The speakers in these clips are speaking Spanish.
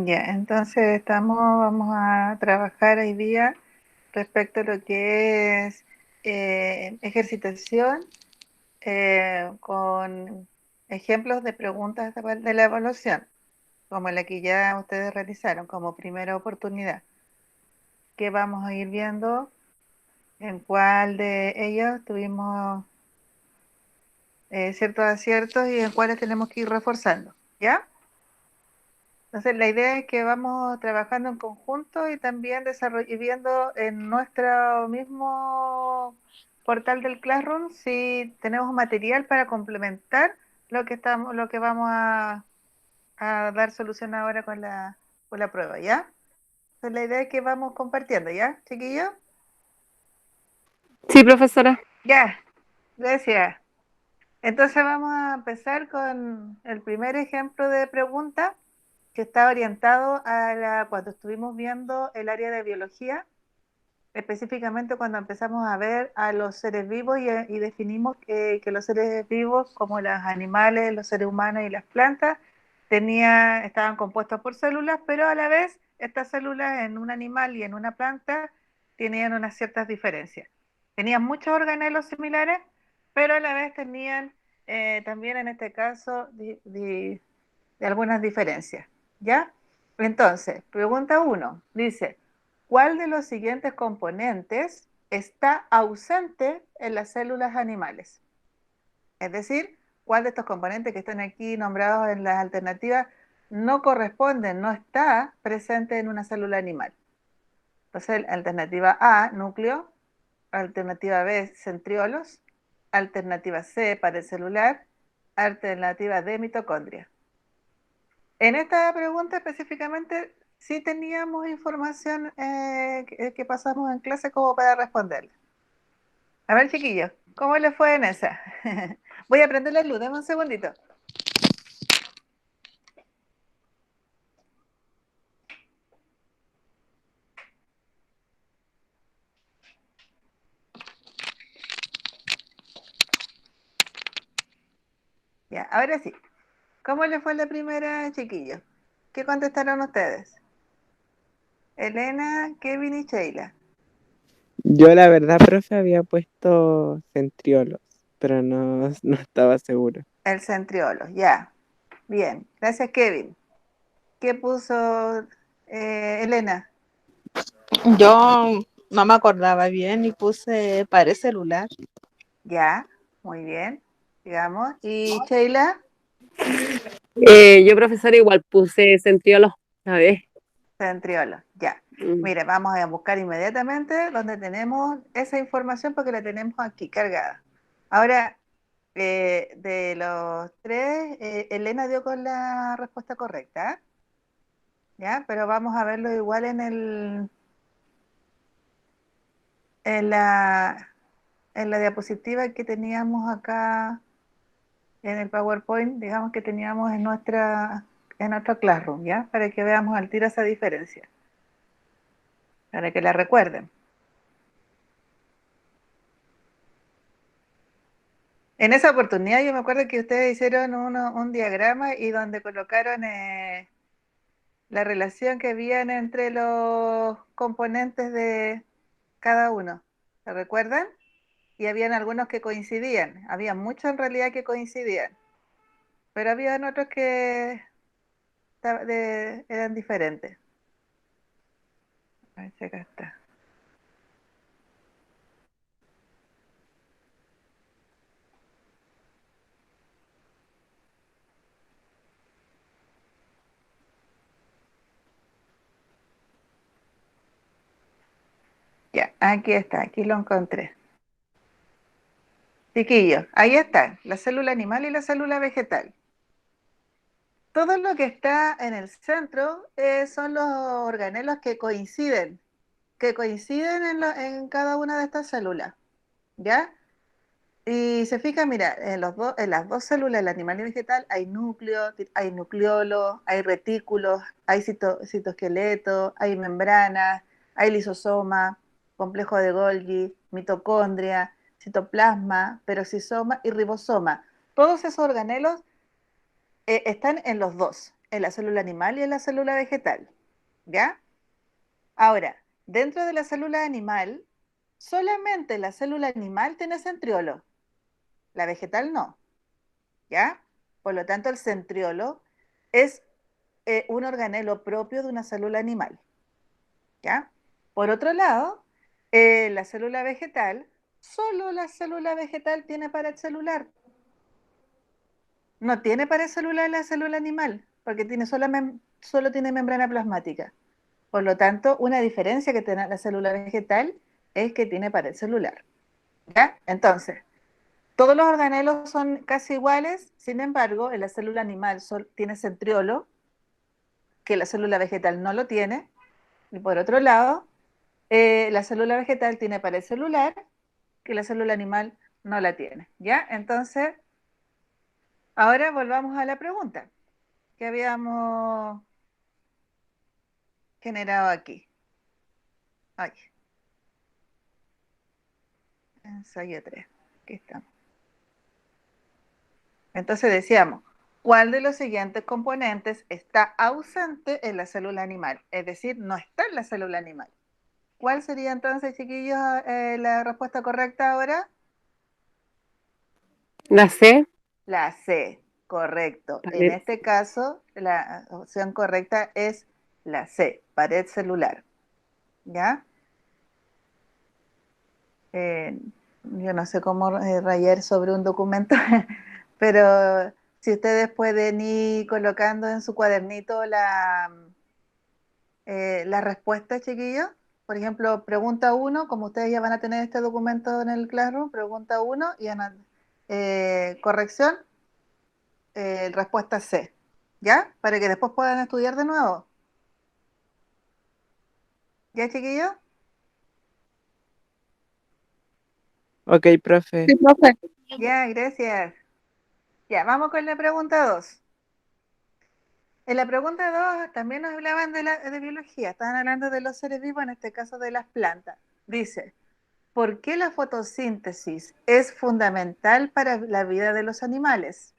Ya, entonces vamos a trabajar hoy día respecto a lo que es ejercitación con ejemplos de preguntas de la evaluación, como la que ya ustedes realizaron como primera oportunidad, que vamos a ir viendo en cuál de ellos tuvimos ciertos aciertos y en cuáles tenemos que ir reforzando, ¿ya? Entonces, la idea es que vamos trabajando en conjunto y también y viendo en nuestro mismo portal del Classroom si tenemos material para complementar lo que vamos a dar solución ahora con la prueba, ¿ya? Entonces, la idea es que vamos compartiendo, ¿ya, chiquillos? Sí, profesora. Ya, gracias. Entonces vamos a empezar con el primer ejemplo de pregunta que está orientado cuando estuvimos viendo el área de biología, específicamente cuando empezamos a ver a los seres vivos y definimos que los seres vivos, como los animales, los seres humanos y las plantas, estaban compuestos por células, pero a la vez estas células en un animal y en una planta tenían unas ciertas diferencias. Tenían muchos organelos similares, pero a la vez tenían también en este caso de algunas diferencias. ¿Ya? Entonces, pregunta uno, dice, ¿cuál de los siguientes componentes está ausente en las células animales? Es decir, ¿cuál de estos componentes que están aquí nombrados en las alternativas no corresponden, no está presente en una célula animal? Entonces, alternativa A, núcleo, alternativa B, centriolos, alternativa C, celular, alternativa D, mitocondria. En esta pregunta específicamente sí teníamos información que pasamos en clase como para responderla. A ver, chiquillos, ¿cómo les fue en esa? Voy a prender la luz, dame un segundito. Ya, ahora sí. ¿Cómo les fue la primera, chiquillos? ¿Qué contestaron ustedes? Elena, Kevin y Sheila. Yo la verdad, profe, había puesto centriolos, pero no estaba seguro. El centriolo, ya. Bien, gracias, Kevin. ¿Qué puso Elena? Yo no me acordaba bien y puse pared celular. Ya, muy bien, digamos. ¿Y Sheila? Yo, profesora, igual puse centriolos. A ver. Centriolos, ya. Mm. Mire, vamos a buscar inmediatamente donde tenemos esa información porque la tenemos aquí cargada. Ahora, de los tres, Elena dio con la respuesta correcta, ¿ya? Pero vamos a verlo igual en en la diapositiva que teníamos acá en el PowerPoint, digamos que teníamos en nuestro Classroom, ¿ya? Para que veamos al tiro esa diferencia, para que la recuerden. En esa oportunidad yo me acuerdo que ustedes hicieron un diagrama y donde colocaron la relación que habían entre los componentes de cada uno. ¿Se recuerdan? Y habían algunos que coincidían. Había muchos en realidad que coincidían. Pero habían otros que eran diferentes. A ver si acá está. Ya, aquí está, aquí lo encontré. Chiquillos, ahí está, la célula animal y la célula vegetal. Todo lo que está en el centro son los organelos que coinciden en cada una de estas células, ¿ya? Y se fija, mira, en las dos células, el animal y vegetal, hay núcleo, hay nucleolo, hay retículos, hay citoesqueleto, hay membranas, hay lisosoma, complejo de Golgi, mitocondria, citoplasma, peroxisoma y ribosoma. Todos esos organelos están en los dos, en la célula animal y en la célula vegetal, ¿ya? Ahora, dentro de la célula animal, solamente la célula animal tiene centriolo, la vegetal no, ¿ya? Por lo tanto, el centriolo es un organelo propio de una célula animal, ¿ya? Por otro lado, la célula vegetal, solo la célula vegetal tiene pared celular. No tiene pared celular la célula animal, porque tiene solo tiene membrana plasmática. Por lo tanto, una diferencia que tiene la célula vegetal es que tiene pared celular, ¿ya? Entonces, todos los organelos son casi iguales, sin embargo, en la célula animal tiene centriolo, que la célula vegetal no lo tiene, y por otro lado, la célula vegetal tiene pared celular, que la célula animal no la tiene, ¿ya? Entonces, ahora volvamos a la pregunta que habíamos generado aquí. Ay, ensayo 3, aquí estamos. Entonces decíamos, ¿cuál de los siguientes componentes está ausente en la célula animal? Es decir, no está en la célula animal. ¿Cuál sería entonces, chiquillos, la respuesta correcta ahora? La C, La C, correcto. En pared. este caso, la opción correcta es la C, pared celular. ¿Ya? Yo no sé cómo rayar sobre un documento, pero si ustedes pueden ir colocando en su cuadernito la respuesta, chiquillos. Por ejemplo, pregunta 1, como ustedes ya van a tener este documento en el Classroom, pregunta 1 y corrección, respuesta C. ¿Ya? Para que después puedan estudiar de nuevo. ¿Ya, chiquillos? Ok, profe. Sí, profe. Ya, gracias. Ya, vamos con la pregunta 2. En la pregunta 2 también nos hablaban de biología, estaban hablando de los seres vivos, en este caso de las plantas. Dice, ¿por qué la fotosíntesis es fundamental para la vida de los animales?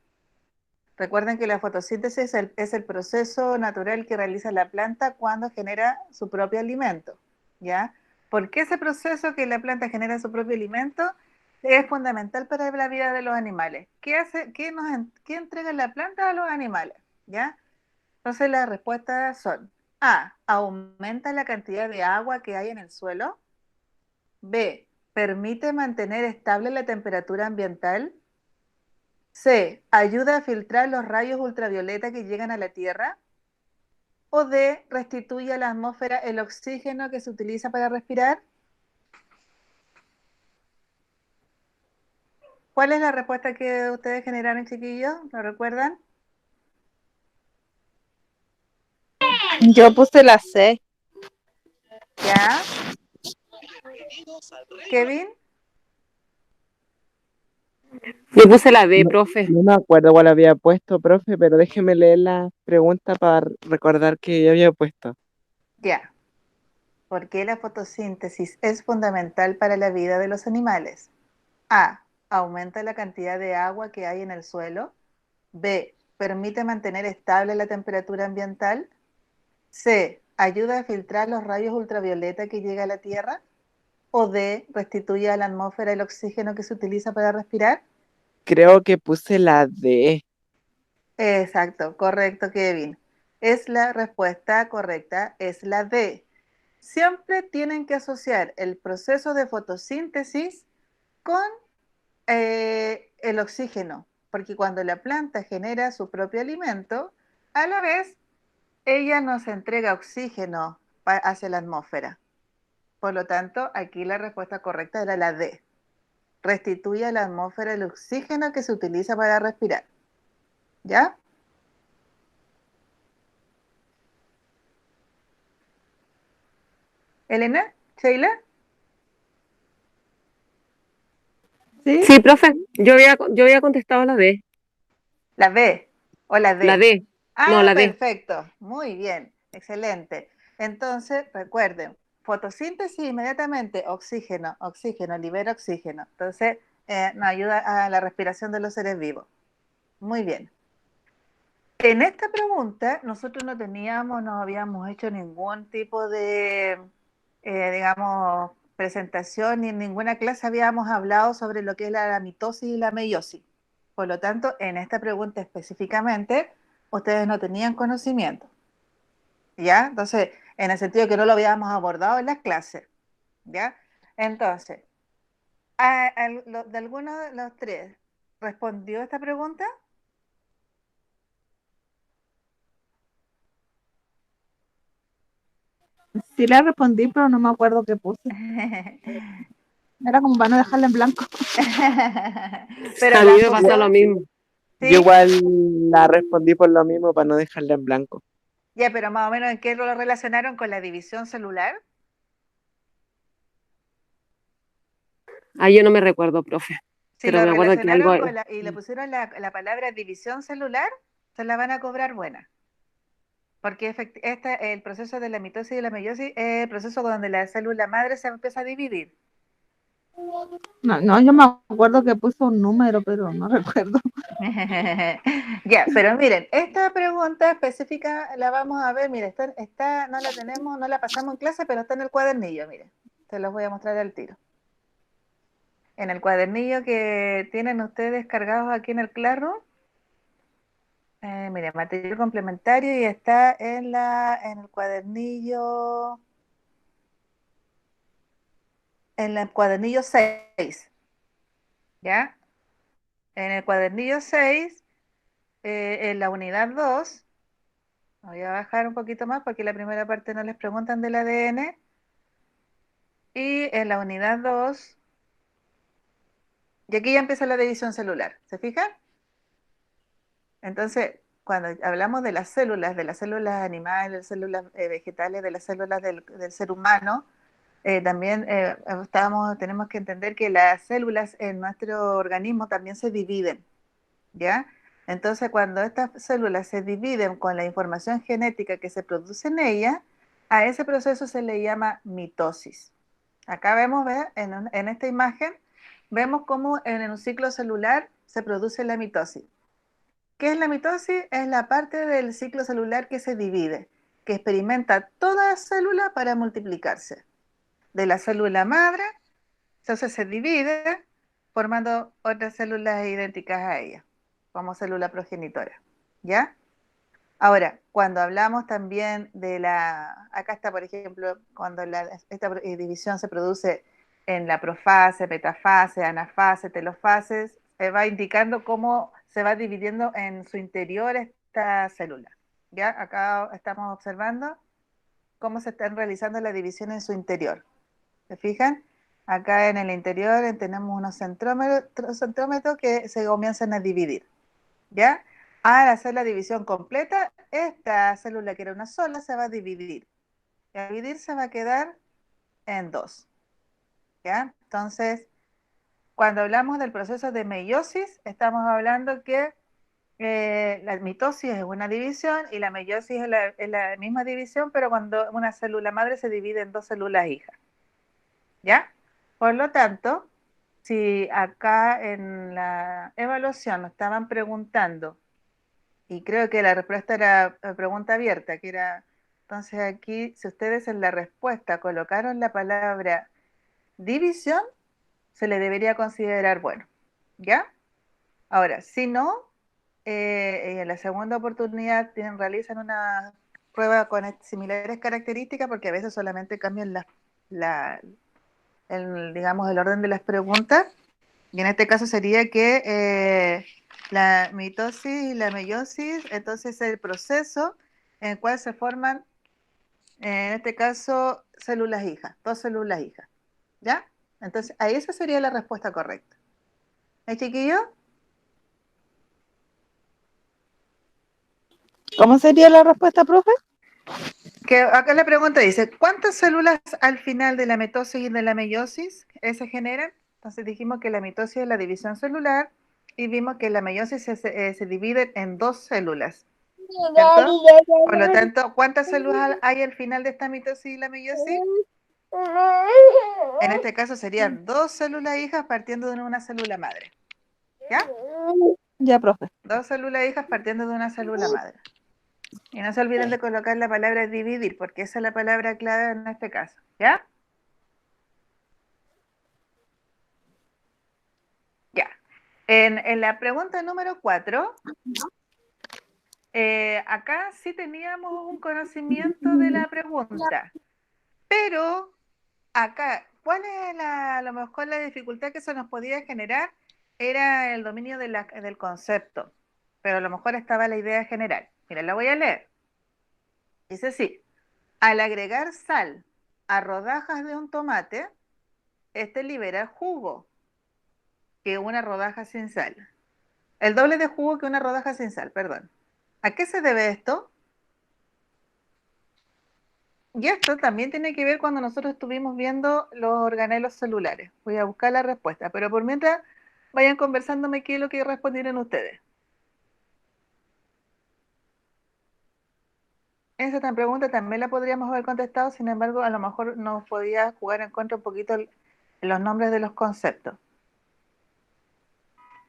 Recuerden que la fotosíntesis es el proceso natural que realiza la planta cuando genera su propio alimento, ¿ya? ¿Por qué ese proceso que la planta genera su propio alimento es fundamental para la vida de los animales? ¿Qué hace, qué entrega la planta a los animales? ¿Ya? Entonces las respuestas son A, aumenta la cantidad de agua que hay en el suelo. B, permite mantener estable la temperatura ambiental. C, ayuda a filtrar los rayos ultravioleta que llegan a la Tierra. O D, restituye a la atmósfera el oxígeno que se utiliza para respirar. ¿Cuál es la respuesta que ustedes generaron, chiquillos? ¿Lo recuerdan? Yo puse la C. ¿Ya? ¿Kevin? Yo puse la D, No, profe. no me acuerdo cuál había puesto, profe, pero déjeme leer la pregunta para recordar que yo había puesto. Ya. ¿Por qué la fotosíntesis es fundamental para la vida de los animales? A, aumenta la cantidad de agua que hay en el suelo. B, permite mantener estable la temperatura ambiental. C, ayuda a filtrar los rayos ultravioleta que llega a la Tierra. O D, restituye a la atmósfera el oxígeno que se utiliza para respirar. Creo que puse la D. Exacto, correcto, Kevin. Es la respuesta correcta, es la D. Siempre tienen que asociar el proceso de fotosíntesis con el oxígeno, porque cuando la planta genera su propio alimento, a la vez ella nos entrega oxígeno hacia la atmósfera. Por lo tanto, aquí la respuesta correcta era la D. Restituye a la atmósfera el oxígeno que se utiliza para respirar. ¿Ya? Elena, Sheila, ¿Sí? Sí, profe. Yo había contestado la D. la B o la La D. D. No, Ah, la D. perfecto. Muy bien. Excelente. Entonces, recuerden, fotosíntesis inmediatamente, oxígeno, oxígeno, libera oxígeno. Entonces, nos ayuda a la respiración de los seres vivos. Muy bien. En esta pregunta nosotros no habíamos hecho ningún tipo de, digamos, presentación ni en ninguna clase habíamos hablado sobre lo que es la mitosis y la meiosis. Por lo tanto, en esta pregunta específicamente, ustedes no tenían conocimiento. ¿Ya? Entonces, en el sentido que no lo habíamos abordado en las clases. ¿Ya? Entonces, ¿de alguno de los tres respondió esta pregunta? Sí le respondí, pero no me acuerdo qué puse. Era como para no dejarla en blanco. Pero A mí las me pasa lo puso, mismo. Yo ¿sí? igual la respondí por lo mismo para no dejarla en blanco. Ya, pero más o menos ¿en qué lo relacionaron con la división celular? Ah, yo no me recuerdo, profe, Si pero lo me acuerdo que algo... relacionaron con y le pusieron la palabra división celular, se la van a cobrar buena. Porque el proceso de la mitosis y la meiosis es el proceso donde la célula madre se empieza a dividir. No, yo me acuerdo que puso un número, pero no recuerdo. Ya, pero miren, esta pregunta específica la vamos a ver, miren, no la tenemos, no la pasamos en clase, pero está en el cuadernillo, miren, se los voy a mostrar al tiro. En el cuadernillo que tienen ustedes cargados aquí en el Classroom, miren, material complementario y está en el cuadernillo, en el cuadernillo 6, ¿ya? En el cuadernillo 6, en la unidad 2, voy a bajar un poquito más porque la primera parte no les preguntan del ADN. Y en la unidad 2, y aquí ya empieza la división celular, ¿se fijan? Entonces, cuando hablamos de las células animales, de las células vegetales, de las células del ser humano, también tenemos que entender que las células en nuestro organismo también se dividen, ¿ya? Entonces, cuando estas células se dividen con la información genética que se produce en ellas, a ese proceso se le llama mitosis. Acá vemos, ¿ve? En esta imagen, vemos cómo en un ciclo celular se produce la mitosis. ¿Qué es la mitosis? Es la parte del ciclo celular que se divide, que experimenta toda célula para multiplicarse. De la célula madre, entonces se divide formando otras células idénticas a ella, como célula progenitora. ¿Ya? Ahora, cuando hablamos también acá está, por ejemplo, cuando esta división se produce en la profase, metafase, anafase, telofase, se va indicando cómo se va dividiendo en su interior esta célula. ¿Ya? Acá estamos observando cómo se están realizando la división en su interior. ¿Se fijan? Acá en el interior tenemos unos centrómetros que se comienzan a dividir. ¿Ya? Al hacer la división completa, esta célula que era una sola se va a dividir. Y al dividir se va a quedar en dos. ¿Ya? Entonces, cuando hablamos del proceso de meiosis, estamos hablando que la mitosis es una división y la meiosis es la misma división, pero cuando una célula madre se divide en dos células hijas. ¿Ya? Por lo tanto, si acá en la evaluación nos estaban preguntando, y creo que la respuesta era pregunta abierta, que era, entonces aquí, si ustedes en la respuesta colocaron la palabra división, se le debería considerar bueno, ¿ya? Ahora, si no, en la segunda oportunidad realizan una prueba con similares características, porque a veces solamente cambian la, digamos, el orden de las preguntas, y en este caso sería que la mitosis y la meiosis, entonces es el proceso en el cual se forman, en este caso, células hijas, dos células hijas. ¿Ya? Entonces, ahí esa sería la respuesta correcta. ¿Eh, chiquillo? ¿Cómo sería la respuesta, profe? Que acá la pregunta dice, ¿cuántas células al final de la mitosis y de la meiosis se generan? Entonces dijimos que la mitosis es la división celular y vimos que la meiosis se divide en dos células, ¿cierto? Por lo tanto, ¿cuántas células hay al final de esta mitosis y la meiosis? En este caso serían dos células hijas partiendo de una célula madre. ¿Ya? Ya, profe. 2 células hijas partiendo de una célula madre. Y no se olviden de colocar la palabra dividir, porque esa es la palabra clave en este caso. ¿Ya? Ya. En la pregunta número 4, acá sí teníamos un conocimiento de la pregunta, pero acá, ¿cuál es a lo mejor la dificultad que se nos podía generar? Era el dominio del concepto, pero a lo mejor estaba la idea general. Mira, la voy a leer. Dice así: al agregar sal a rodajas de un tomate, este libera jugo que una rodaja sin sal. El doble de jugo que una rodaja sin sal, perdón. ¿A qué se debe esto? Y esto también tiene que ver cuando nosotros estuvimos viendo los organelos celulares. Voy a buscar la respuesta, pero por mientras vayan conversándome qué es lo que respondieron ustedes. Esa pregunta también la podríamos haber contestado, sin embargo, a lo mejor nos podía jugar en contra un poquito los nombres de los conceptos.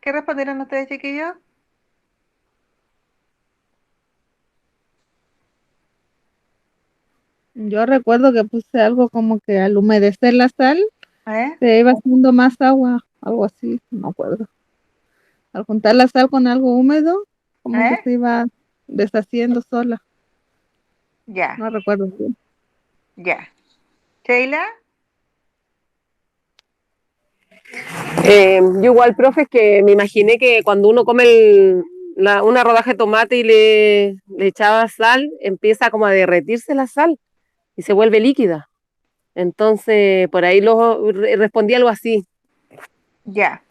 ¿Qué respondieron ustedes, chiquillos? Yo recuerdo que puse algo como que al humedecer la sal ¿Eh? se iba haciendo más agua, algo así, no me acuerdo. Al juntar la sal con algo húmedo, como que ¿Eh? se iba deshaciendo sola, Ya, no recuerdo bien. ya. ¿Sheila? Yo igual, profe, es que me imaginé que cuando uno come una rodaja de tomate y le echaba sal, empieza como a derretirse la sal y se vuelve líquida. Entonces, por ahí respondí algo así. Ya.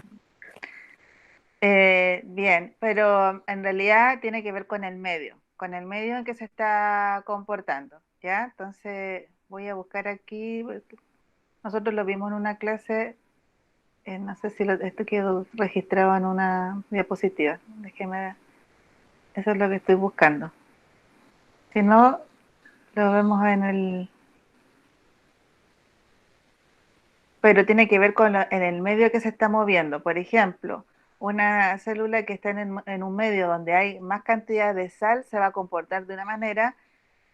Bien, pero en realidad tiene que ver con el medio en que se está comportando, ¿ya? Entonces voy a buscar aquí, porque nosotros lo vimos en una clase, no sé si esto quedó registrado en una diapositiva, déjeme ver, eso es lo que estoy buscando. Si no, lo vemos pero tiene que ver con en el medio que se está moviendo. Por ejemplo, una célula que está en un medio donde hay más cantidad de sal se va a comportar de una manera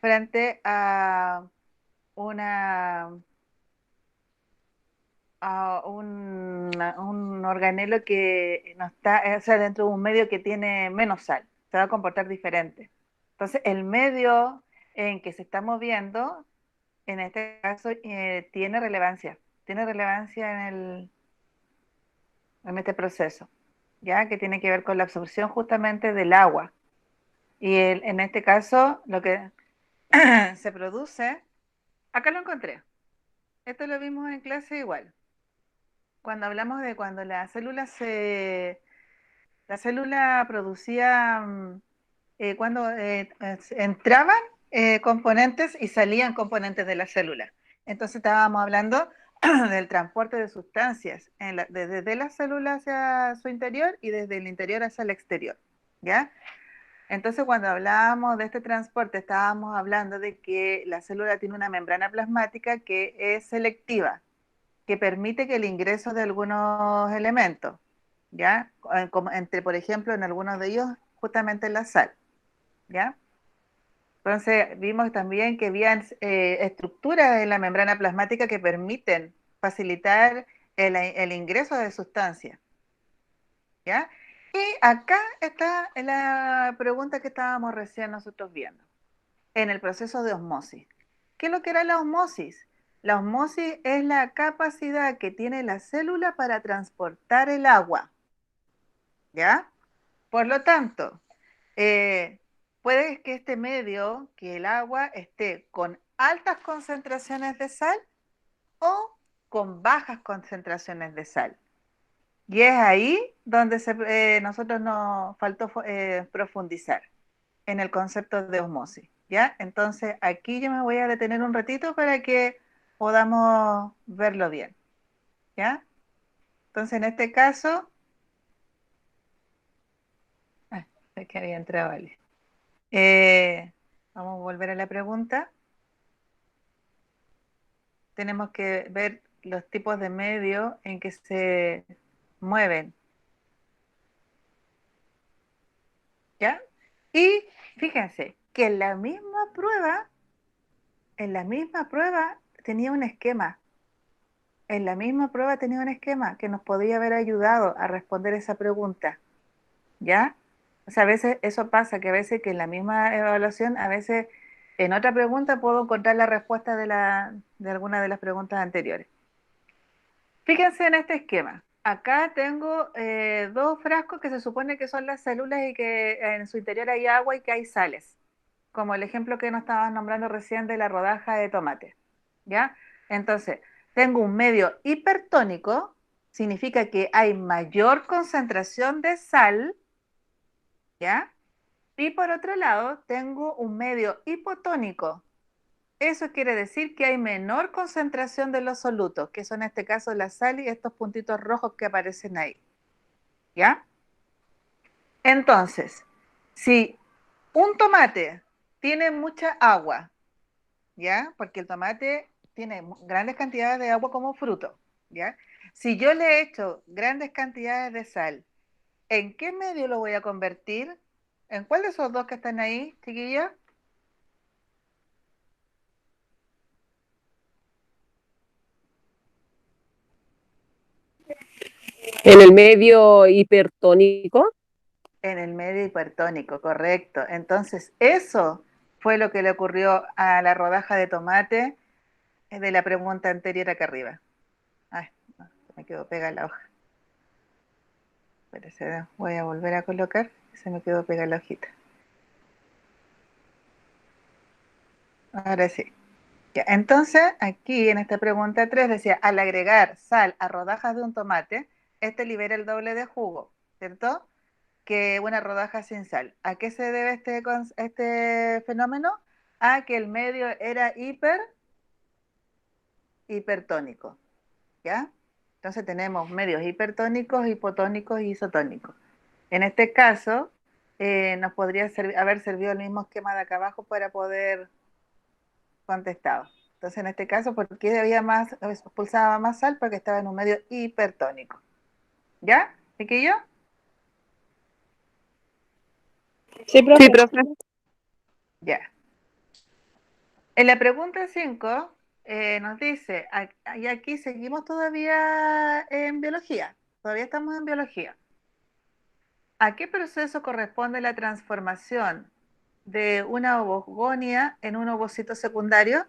frente a una un organelo que no está, o sea, dentro de un medio que tiene menos sal, se va a comportar diferente. Entonces, el medio en que se está moviendo, en este caso, tiene relevancia en este proceso, ¿ya? Que tiene que ver con la absorción justamente del agua. Y en este caso, lo que se produce, acá lo encontré, esto lo vimos en clase igual, cuando hablamos de cuando la célula producía, cuando entraban componentes y salían componentes de la célula. Entonces estábamos hablando del transporte de sustancias desde la célula hacia su interior y desde el interior hacia el exterior, ¿ya? Entonces cuando hablábamos de este transporte estábamos hablando de que la célula tiene una membrana plasmática que es selectiva, que permite que el ingreso de algunos elementos, ¿ya? Como por ejemplo, en algunos de ellos, justamente la sal, ¿ya? Entonces, vimos también que habían estructuras en la membrana plasmática que permiten facilitar el ingreso de sustancias, ¿ya? Y acá está la pregunta que estábamos recién nosotros viendo, en el proceso de osmosis. ¿Qué es lo que era la osmosis? La osmosis es la capacidad que tiene la célula para transportar el agua, ¿ya? Por lo tanto, puede que este medio, que el agua, esté con altas concentraciones de sal o con bajas concentraciones de sal. Y es ahí donde nosotros nos faltó profundizar en el concepto de osmosis, ¿ya? Entonces, aquí yo me voy a detener un ratito para que podamos verlo bien, ¿ya? Entonces, en este caso, es que había entrado, vale. Vamos a volver a la pregunta. Tenemos que ver los tipos de medios en que se mueven. Y fíjense que en la misma prueba tenía un esquema. En la misma prueba tenía un esquema que nos podía haber ayudado a responder esa pregunta. ¿Ya? O sea, a veces eso pasa, que a veces que en la misma evaluación, a veces en otra pregunta puedo encontrar la respuesta de alguna de las preguntas anteriores. Fíjense en este esquema. Acá tengo dos frascos que se supone que son las células y que en su interior hay agua y que hay sales, como el ejemplo que nos estabas nombrando recién de la rodaja de tomate. ¿Ya? Entonces, tengo un medio hipertónico, significa que hay mayor concentración de sal, ¿ya? Y por otro lado, tengo un medio hipotónico. Eso quiere decir que hay menor concentración de los solutos, que son en este caso la sal y estos puntitos rojos que aparecen ahí. ¿Ya? Entonces, si un tomate tiene mucha agua, ¿ya? Porque el tomate tiene grandes cantidades de agua como fruto, ¿ya? Si yo le echo grandes cantidades de sal, ¿en qué medio lo voy a convertir? ¿En cuál de esos dos que están ahí, chiquillos? En el medio hipertónico. En el medio hipertónico, correcto. Entonces, eso fue lo que le ocurrió a la rodaja de tomate de la pregunta anterior acá arriba. Ay, no, se me quedó pegada la hoja. Espérese, voy a volver a colocar. Se me quedó pegada la hojita. Ahora sí. Ya, entonces, aquí en esta pregunta 3 decía, al agregar sal a rodajas de un tomate, este libera el doble de jugo, ¿cierto? Que una rodaja sin sal. ¿A qué se debe este fenómeno? A que el medio era hipertónico, ¿ya? Entonces tenemos medios hipertónicos, hipotónicos y isotónicos. En este caso, nos podría haber servido el mismo esquema de acá abajo para poder contestar. Entonces, en este caso, ¿por qué había más, expulsaba más sal? Porque estaba en un medio hipertónico. ¿Ya? ¿Chiquillo? Sí, Sí, profe. profe. Ya. En la pregunta 5 nos dice, y aquí seguimos todavía en biología, todavía estamos en biología. ¿A qué proceso corresponde la transformación de una ovogonia en un ovocito secundario?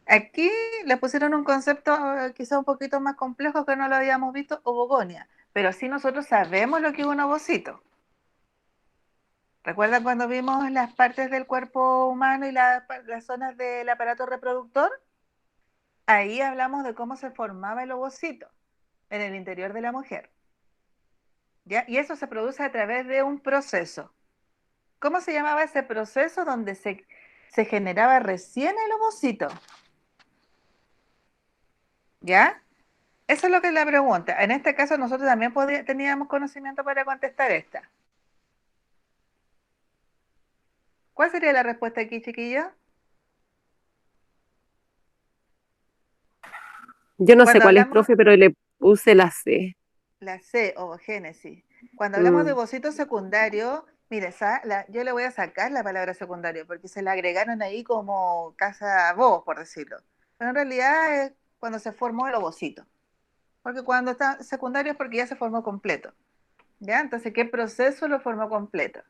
Aquí le pusieron un concepto quizá un poquito más complejo que no lo habíamos visto, ovogonia, pero sí nosotros sabemos lo que es un ovocito. ¿Recuerdan cuando vimos las partes del cuerpo humano y las zonas del aparato reproductor? Ahí hablamos de cómo se formaba el ovocito en el interior de la mujer. ¿Ya? Y eso se produce a través de un proceso. ¿Cómo se llamaba ese proceso donde se generaba recién el ovocito? ¿Ya? Eso es lo que es la pregunta. En este caso nosotros también teníamos conocimiento para contestar esta. ¿Cuál sería la respuesta aquí, chiquillos? Yo no sé Cuando cuál es, hablamos profe, pero le puse la C. la C, ovogénesis. Cuando hablamos de Mm. ovocito secundario, mire, yo le voy a sacar la palabra secundario porque se la agregaron ahí como casa voz, por decirlo. Pero en realidad es cuando se formó el ovocito. Porque cuando está secundario es porque ya se formó completo. ¿Ya? Entonces, ¿qué proceso lo formó completo?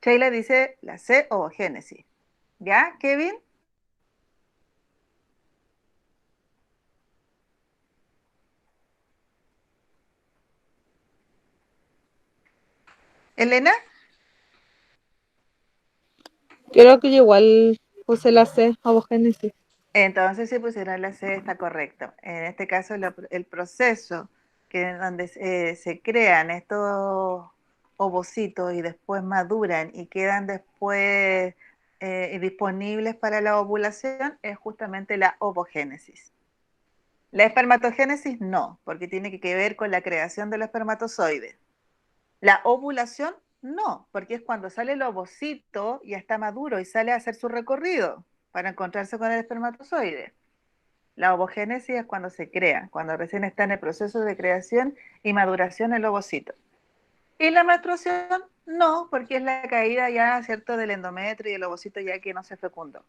Sheila dice la C, ovogénesis. ¿Ya, Kevin? ¿Elena? Creo que yo igual puse la C, ovogénesis. Entonces, si pusieron la C, está correcto. En este caso, el proceso donde se crean estos ovocitos y después maduran y quedan después disponibles para la ovulación es justamente la ovogénesis. La espermatogénesis no, porque tiene que ver con la creación del espermatozoide. La ovulación no, porque es cuando sale el ovocito, ya está maduro y sale a hacer su recorrido para encontrarse con el espermatozoide. La ovogénesis es cuando se crea, cuando recién está en el proceso de creación y maduración el ovocito. Y la menstruación No, porque es la caída ya, ¿cierto?, del endometrio y el ovocito ya que no se fecundó.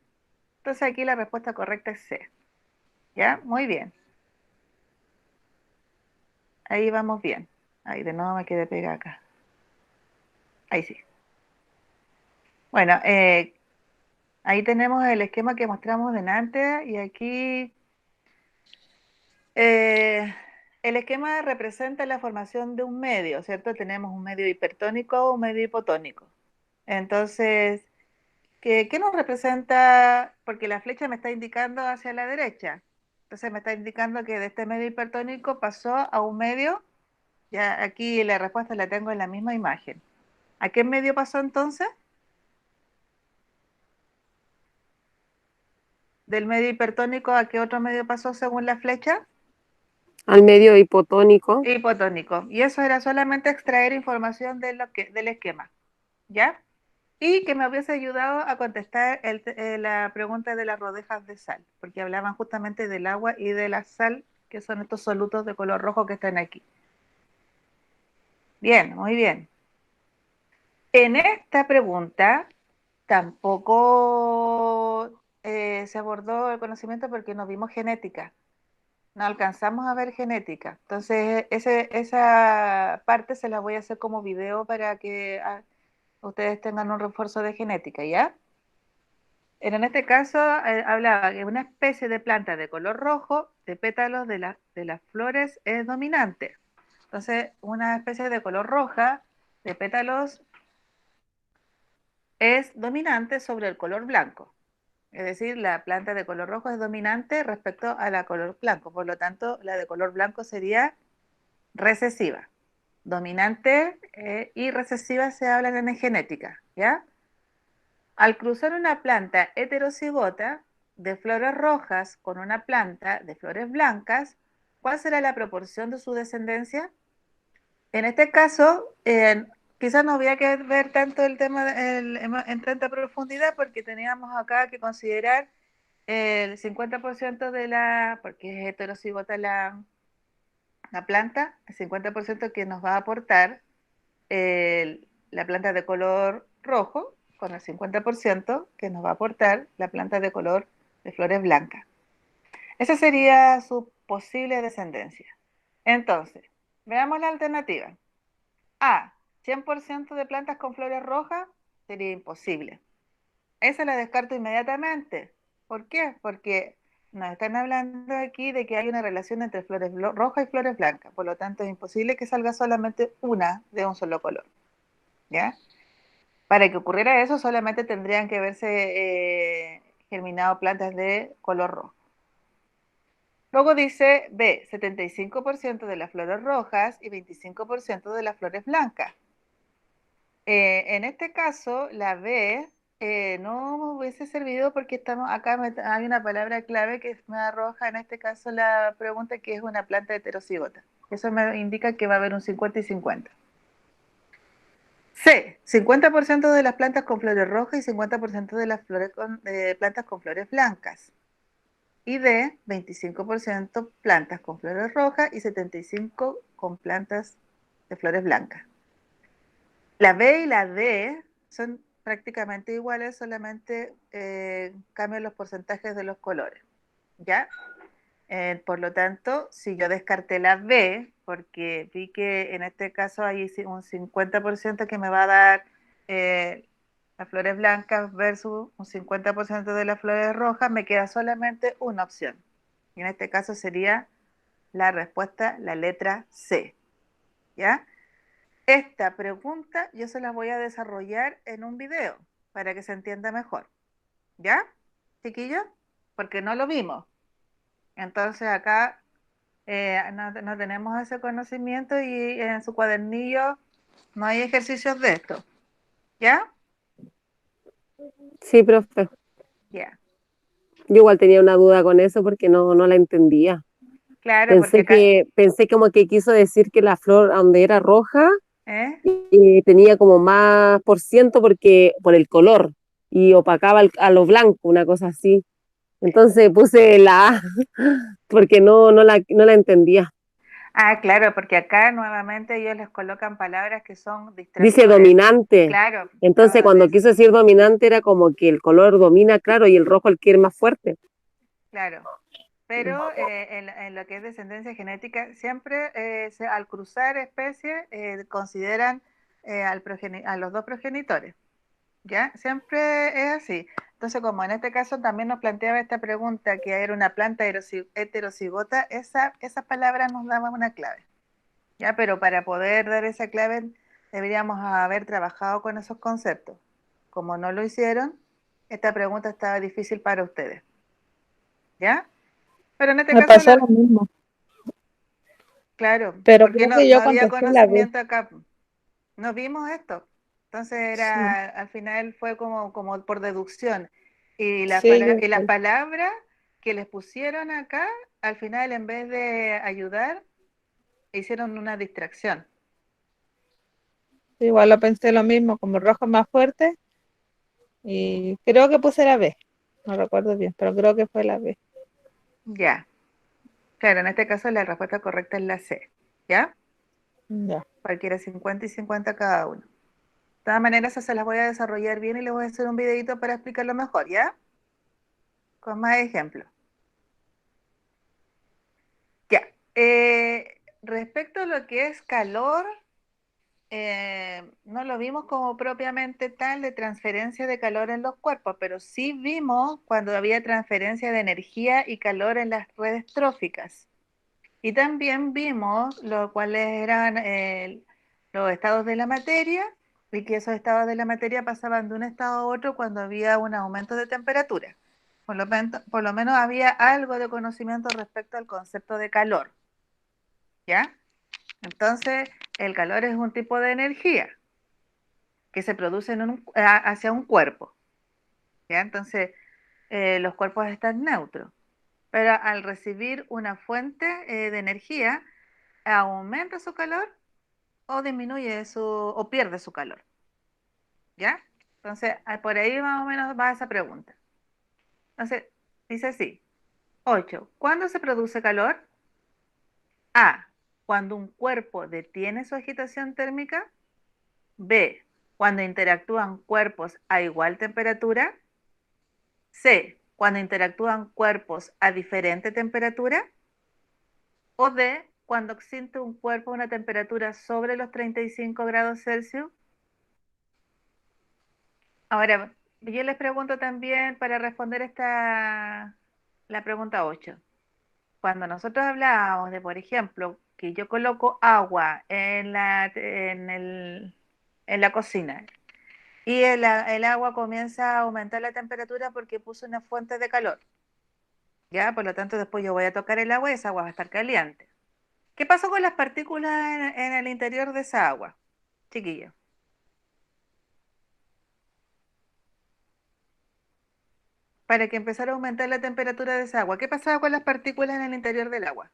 Entonces aquí la respuesta correcta es C. ¿Ya? Muy bien. Ahí vamos bien. Ahí de nuevo me quedé pegada acá. Ahí sí. Bueno, ahí tenemos el esquema que mostramos delante y aquí el esquema representa la formación de un medio, ¿cierto? Tenemos un medio hipertónico o un medio hipotónico. Entonces, ¿qué nos representa? Porque la flecha me está indicando hacia la derecha. Entonces me está indicando que de este medio hipertónico pasó a un medio. Ya aquí la respuesta la tengo en la misma imagen. ¿A qué medio pasó entonces? ¿Del medio hipertónico a qué otro medio pasó según la flecha? Al medio hipotónico. Hipotónico. Y eso era solamente extraer información del esquema. ¿Ya? Y que me hubiese ayudado a contestar la pregunta de las rodejas de sal, porque hablaban justamente del agua y de la sal, que son estos solutos de color rojo que están aquí. Bien, muy bien. En esta pregunta tampoco se abordó el conocimiento porque no vimos genética, no alcanzamos a ver genética. Entonces, esa parte se la voy a hacer como video para que ustedes tengan un refuerzo de genética, ¿ya? En este caso hablaba que una especie de planta de color rojo de pétalos de las flores es dominante. Entonces, una especie de color roja de pétalos es dominante sobre el color blanco. Es decir, la planta de color rojo es dominante respecto a la color blanco. Por lo tanto, la de color blanco sería recesiva. Dominante y recesiva se hablan en genética, ¿ya? Al cruzar una planta heterocigota de flores rojas con una planta de flores blancas, ¿cuál será la proporción de su descendencia? En este caso, quizás no había que ver tanto el tema en tanta profundidad porque teníamos acá que considerar el 50% porque es heterocigota la planta, el 50% que nos va a aportar la planta de color rojo, con el 50% que nos va a aportar la planta de color de flores blancas. Esa sería su posible descendencia. Entonces, veamos la alternativa. A, 100% de plantas con flores rojas, sería imposible. Esa la descarto inmediatamente. ¿Por qué? Porque nos están hablando aquí de que hay una relación entre flores rojas y flores blancas. Por lo tanto, es imposible que salga solamente una de un solo color. ¿Ya? Para que ocurriera eso, solamente tendrían que haberse germinado plantas de color rojo. Luego dice B, 75% de las flores rojas y 25% de las flores blancas. En este caso, la B no me hubiese servido porque hay una palabra clave que me arroja en este caso la pregunta que es una planta heterocigota. Eso me indica que va a haber un 50 y 50. C, 50% de las plantas con flores rojas y 50% de las plantas con flores blancas. Y D, 25% plantas con flores rojas y 75% con plantas de flores blancas. La B y la D son prácticamente iguales, solamente cambian los porcentajes de los colores. ¿Ya? Por lo tanto, si yo descarté la B, porque vi que en este caso hay un 50% que me va a dar las flores blancas versus un 50% de las flores rojas, me queda solamente una opción. Y en este caso sería la respuesta, la letra C. ¿Ya? Esta pregunta yo se la voy a desarrollar en un video para que se entienda mejor. ¿Ya, chiquillos? Porque no lo vimos. Entonces acá no tenemos ese conocimiento y en su cuadernillo no hay ejercicios de esto. ¿Ya? Sí, profe. Ya. Yo igual tenía una duda con eso porque no la entendía. Claro, porque acá... Pensé como que quiso decir que la flor donde era roja ¿eh? tenía como más por ciento por el color y opacaba a lo blanco, una cosa así. Entonces puse la A porque no la entendía. Ah, claro, porque acá nuevamente ellos les colocan palabras que son Dice distractores. dominante. Claro, Entonces, cuando quiso decir dominante, era como que el color domina, claro, y el rojo el que es más fuerte. claro. Pero en lo que es descendencia genética, siempre al cruzar especies consideran a los dos progenitores, ¿ya? Siempre es así. Entonces, como en este caso también nos planteaba esta pregunta, que era una planta heterocigota, esa palabra nos daba una clave, ¿ya? Pero para poder dar esa clave deberíamos haber trabajado con esos conceptos. Como no lo hicieron, esta pregunta estaba difícil para ustedes, ¿ya? Pero en este Me caso, pasó lo mismo, claro, pero porque creo no, que no yo había contesté la B. conocimiento acá. No vimos esto. Entonces Sí, al final fue como por deducción. Y sí, yo y las igual. palabras que les pusieron acá, al final en vez de ayudar, hicieron una distracción. Igual lo pensé lo mismo, como el rojo es más fuerte, y creo que puse la B. No recuerdo bien, pero creo que fue la B. Ya. Claro, en este caso la respuesta correcta es la C. ¿Ya? Ya. Cualquiera 50 y 50 cada uno. De todas maneras, eso se las voy a desarrollar bien y les voy a hacer un videito para explicarlo mejor, ¿ya? Con más ejemplos. Ya. Respecto a lo que es calor, no lo vimos como propiamente tal de transferencia de calor en los cuerpos, pero sí vimos cuando había transferencia de energía y calor en las redes tróficas. Y también vimos lo cuáles eran los estados de la materia y que esos estados de la materia pasaban de un estado a otro cuando había un aumento de temperatura. Por lo menos había algo de conocimiento respecto al concepto de calor, ¿ya? Entonces, el calor es un tipo de energía que se produce hacia un cuerpo, ¿ya? Entonces, los cuerpos están neutros, pero al recibir una fuente de energía, aumenta su calor o disminuye o pierde su calor, ¿ya? Entonces, por ahí más o menos va esa pregunta. Entonces, dice así, 8. ¿Cuándo se produce calor? A, cuando un cuerpo detiene su agitación térmica. B, cuando interactúan cuerpos a igual temperatura. C, cuando interactúan cuerpos a diferente temperatura. O D, cuando existe un cuerpo a una temperatura sobre los 35 grados Celsius. Ahora, yo les pregunto también para responder la pregunta 8. Cuando nosotros hablábamos de, por ejemplo, que yo coloco agua en la cocina y el agua comienza a aumentar la temperatura porque puso una fuente de calor, ¿ya? Por lo tanto, después yo voy a tocar el agua y esa agua va a estar caliente. ¿Qué pasó con las partículas en el interior de esa agua, chiquillos? Para que empezara a aumentar la temperatura de esa agua. ¿Qué pasaba con las partículas en el interior del agua?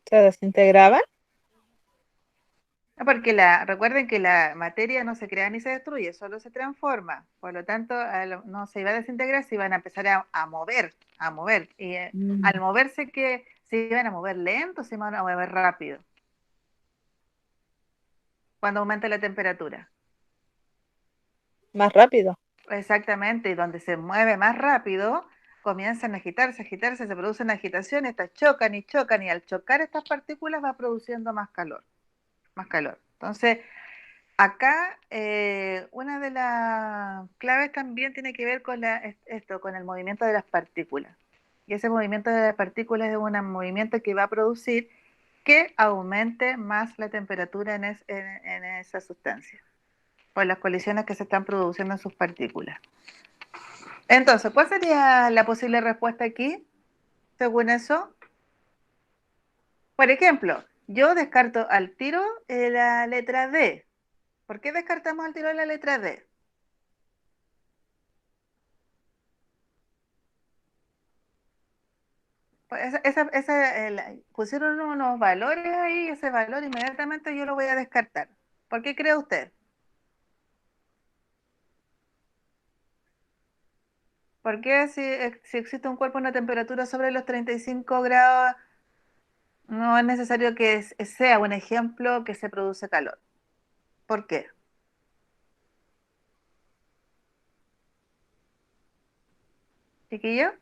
¿Se desintegraba? Porque recuerden que la materia no se crea ni se destruye, solo se transforma. Por lo tanto, no se iba a desintegrar, se iban a empezar a mover, a mover. Y Mm, al moverse, que se iban a mover lento, se iban a mover rápido, cuando aumenta la temperatura. más rápido. Exactamente, y donde se mueve más rápido, comienzan a agitarse, agitarse, se producen agitaciones, estas chocan, y al chocar estas partículas va produciendo más calor, más calor. Entonces, acá una de las claves también tiene que ver con esto, con el movimiento de las partículas. Y ese movimiento de las partículas es un movimiento que va a producir que aumente más la temperatura en esa sustancia, por las colisiones que se están produciendo en sus partículas. Entonces, ¿cuál sería la posible respuesta aquí, según eso? Por ejemplo, yo descarto al tiro la letra D. ¿Por qué descartamos al tiro la letra D? Pues pusieron unos valores ahí, ese valor inmediatamente yo lo voy a descartar. ¿Por qué cree usted? ¿Por qué si existe un cuerpo a una temperatura sobre los 35 grados? No es necesario que sea un ejemplo que se produce calor. ¿Por qué? ¿Chiquillo?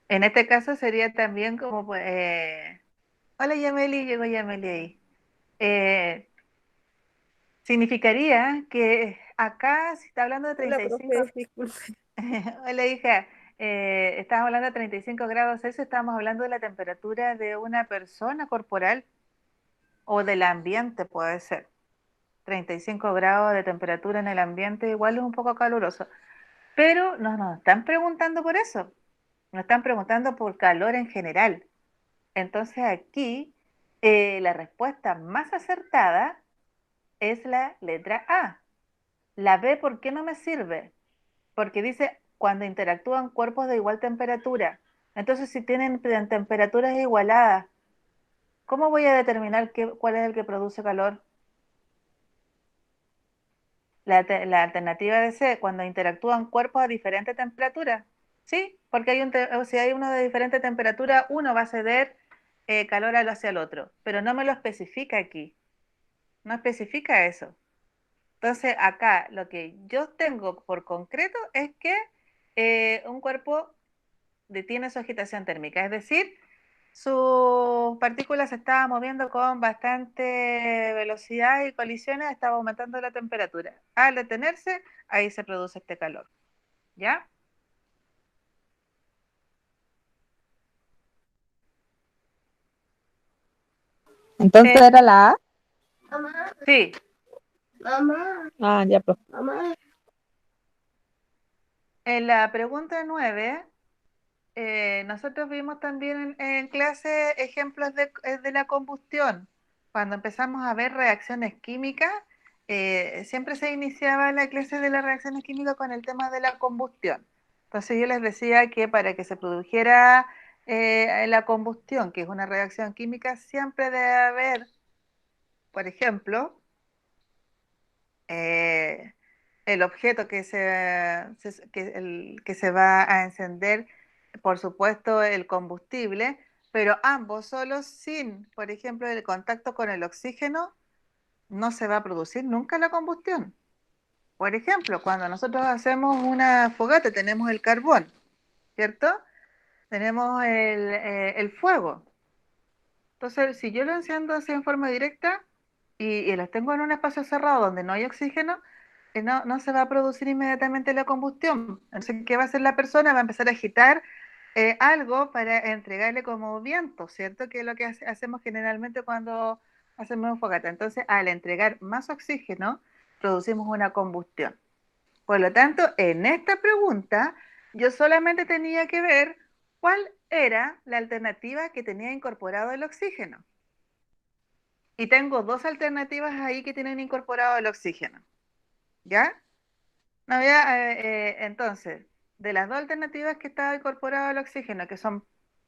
En este caso sería también como, pues, hola Yameli, llegó Yameli ahí. Eh, Significaría que acá, si está hablando de Hola, 35, profe, disculpe. hola hija, estamos hablando de 35 grados Celsius, estamos hablando de la temperatura de una persona corporal o del ambiente, puede ser. 35 grados de temperatura en el ambiente igual es un poco caluroso, pero no nos están preguntando por eso, nos están preguntando por calor en general. Entonces aquí la respuesta más acertada es la letra A. La B, ¿por qué no me sirve? Porque dice cuando interactúan cuerpos de igual temperatura. Entonces, si tienen temperaturas igualadas, ¿cómo voy a determinar cuál es el que produce calor? La alternativa de C, cuando interactúan cuerpos a diferente temperatura. Sí, porque si hay uno de diferente temperatura, uno va a ceder calor hacia el otro, pero no me lo especifica aquí, no especifica eso. Entonces, acá lo que yo tengo por concreto es que un cuerpo detiene su agitación térmica, es decir, sus partículas se estaban moviendo con bastante velocidad y colisiones, estaba aumentando la temperatura. Al detenerse, ahí se produce este calor. ¿Ya? Entonces Eh, era la A. sí, Ah, ya, profe. en la pregunta 9, nosotros vimos también en clase ejemplos de la combustión. Cuando empezamos a ver reacciones químicas, siempre se iniciaba la clase de las reacciones químicas con el tema de la combustión. Entonces yo les decía que para que se produjera la combustión, que es una reacción química, siempre debe haber, por ejemplo, eh, el objeto que se va a encender, por supuesto, el combustible, pero ambos solos, sin, por ejemplo, el contacto con el oxígeno, no se va a producir nunca la combustión. Por ejemplo, cuando nosotros hacemos una fogata, tenemos el carbón, ¿cierto? Tenemos el fuego. Entonces, si yo lo enciendo así en forma directa y los tengo en un espacio cerrado donde no hay oxígeno, no se va a producir inmediatamente la combustión. Entonces, ¿qué va a hacer la persona? Va a empezar a agitar algo para entregarle como viento, ¿cierto? Que es lo que hacemos generalmente cuando hacemos un fogata. Entonces, al entregar más oxígeno, producimos una combustión. Por lo tanto, en esta pregunta, yo solamente tenía que ver cuál era la alternativa que tenía incorporado el oxígeno. Y tengo dos alternativas ahí que tienen incorporado el oxígeno. ¿Ya? No, ya, entonces, de las dos alternativas que estaba incorporado el oxígeno,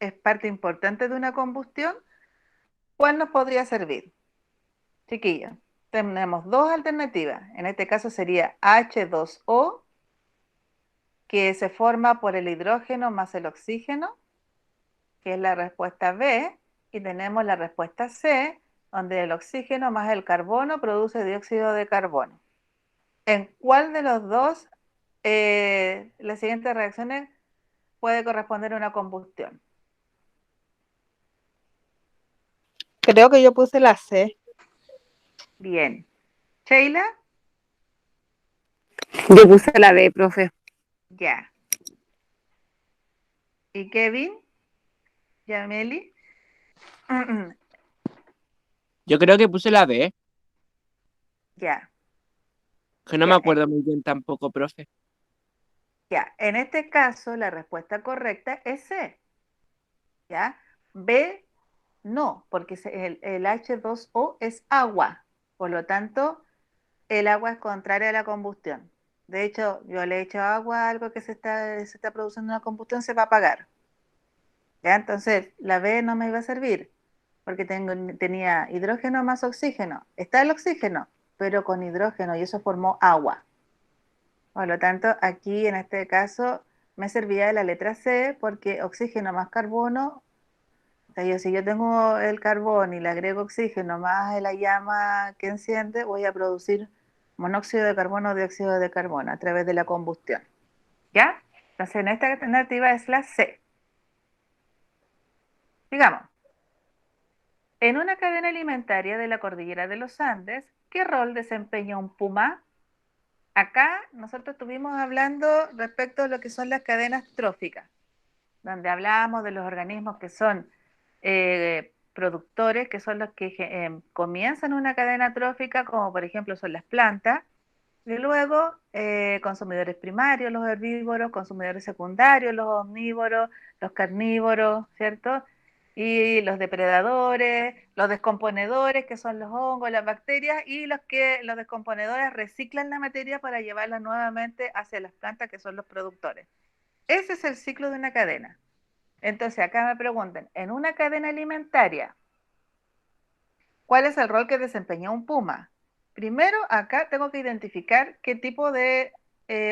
es parte importante de una combustión, ¿cuál nos podría servir? Chiquillos, tenemos dos alternativas. En este caso sería H2O, que se forma por el hidrógeno más el oxígeno, que es la respuesta B, y tenemos la respuesta C, donde el oxígeno más el carbono produce dióxido de carbono. ¿En cuál de los dos las siguientes reacciones puede corresponder a una combustión? Creo que yo puse la C. Bien. Sheila, Yo puse la B, profe. ya. ¿Y Kevin? ¿Yameli? Yo creo que puse la B, Ya, que no me ya, acuerdo muy bien tampoco, profe. ya. En este caso, la respuesta correcta es C. ¿Ya? B, no, porque el H2O es agua. Por lo tanto, el agua es contraria a la combustión. De hecho, yo le echo agua a algo que se está produciendo una combustión, se va a apagar. ¿Ya? Entonces, la B no me iba a servir porque tenía hidrógeno más oxígeno. Está el oxígeno, pero con hidrógeno y eso formó agua. Por lo tanto, aquí en este caso me servía de la letra C porque oxígeno más carbono, o sea, si yo tengo el carbón y le agrego oxígeno más la llama que enciende, voy a producir monóxido de carbono o dióxido de carbono a través de la combustión. ¿Ya? Entonces, en esta alternativa es la C. Digamos, en una cadena alimentaria de la cordillera de los Andes, ¿qué rol desempeña un puma? Acá nosotros estuvimos hablando respecto a lo que son las cadenas tróficas, donde hablábamos de los organismos que son productores, que son los que comienzan una cadena trófica, como por ejemplo son las plantas, y luego consumidores primarios, los herbívoros, consumidores secundarios, los omnívoros, los carnívoros, ¿cierto? Y los depredadores, los descomponedores, que son los hongos, las bacterias, y los descomponedores reciclan la materia para llevarla nuevamente hacia las plantas, que son los productores. Ese es el ciclo de una cadena. Entonces, acá me preguntan, en una cadena alimentaria, ¿cuál es el rol que desempeña un puma? Primero, acá tengo que identificar qué tipo de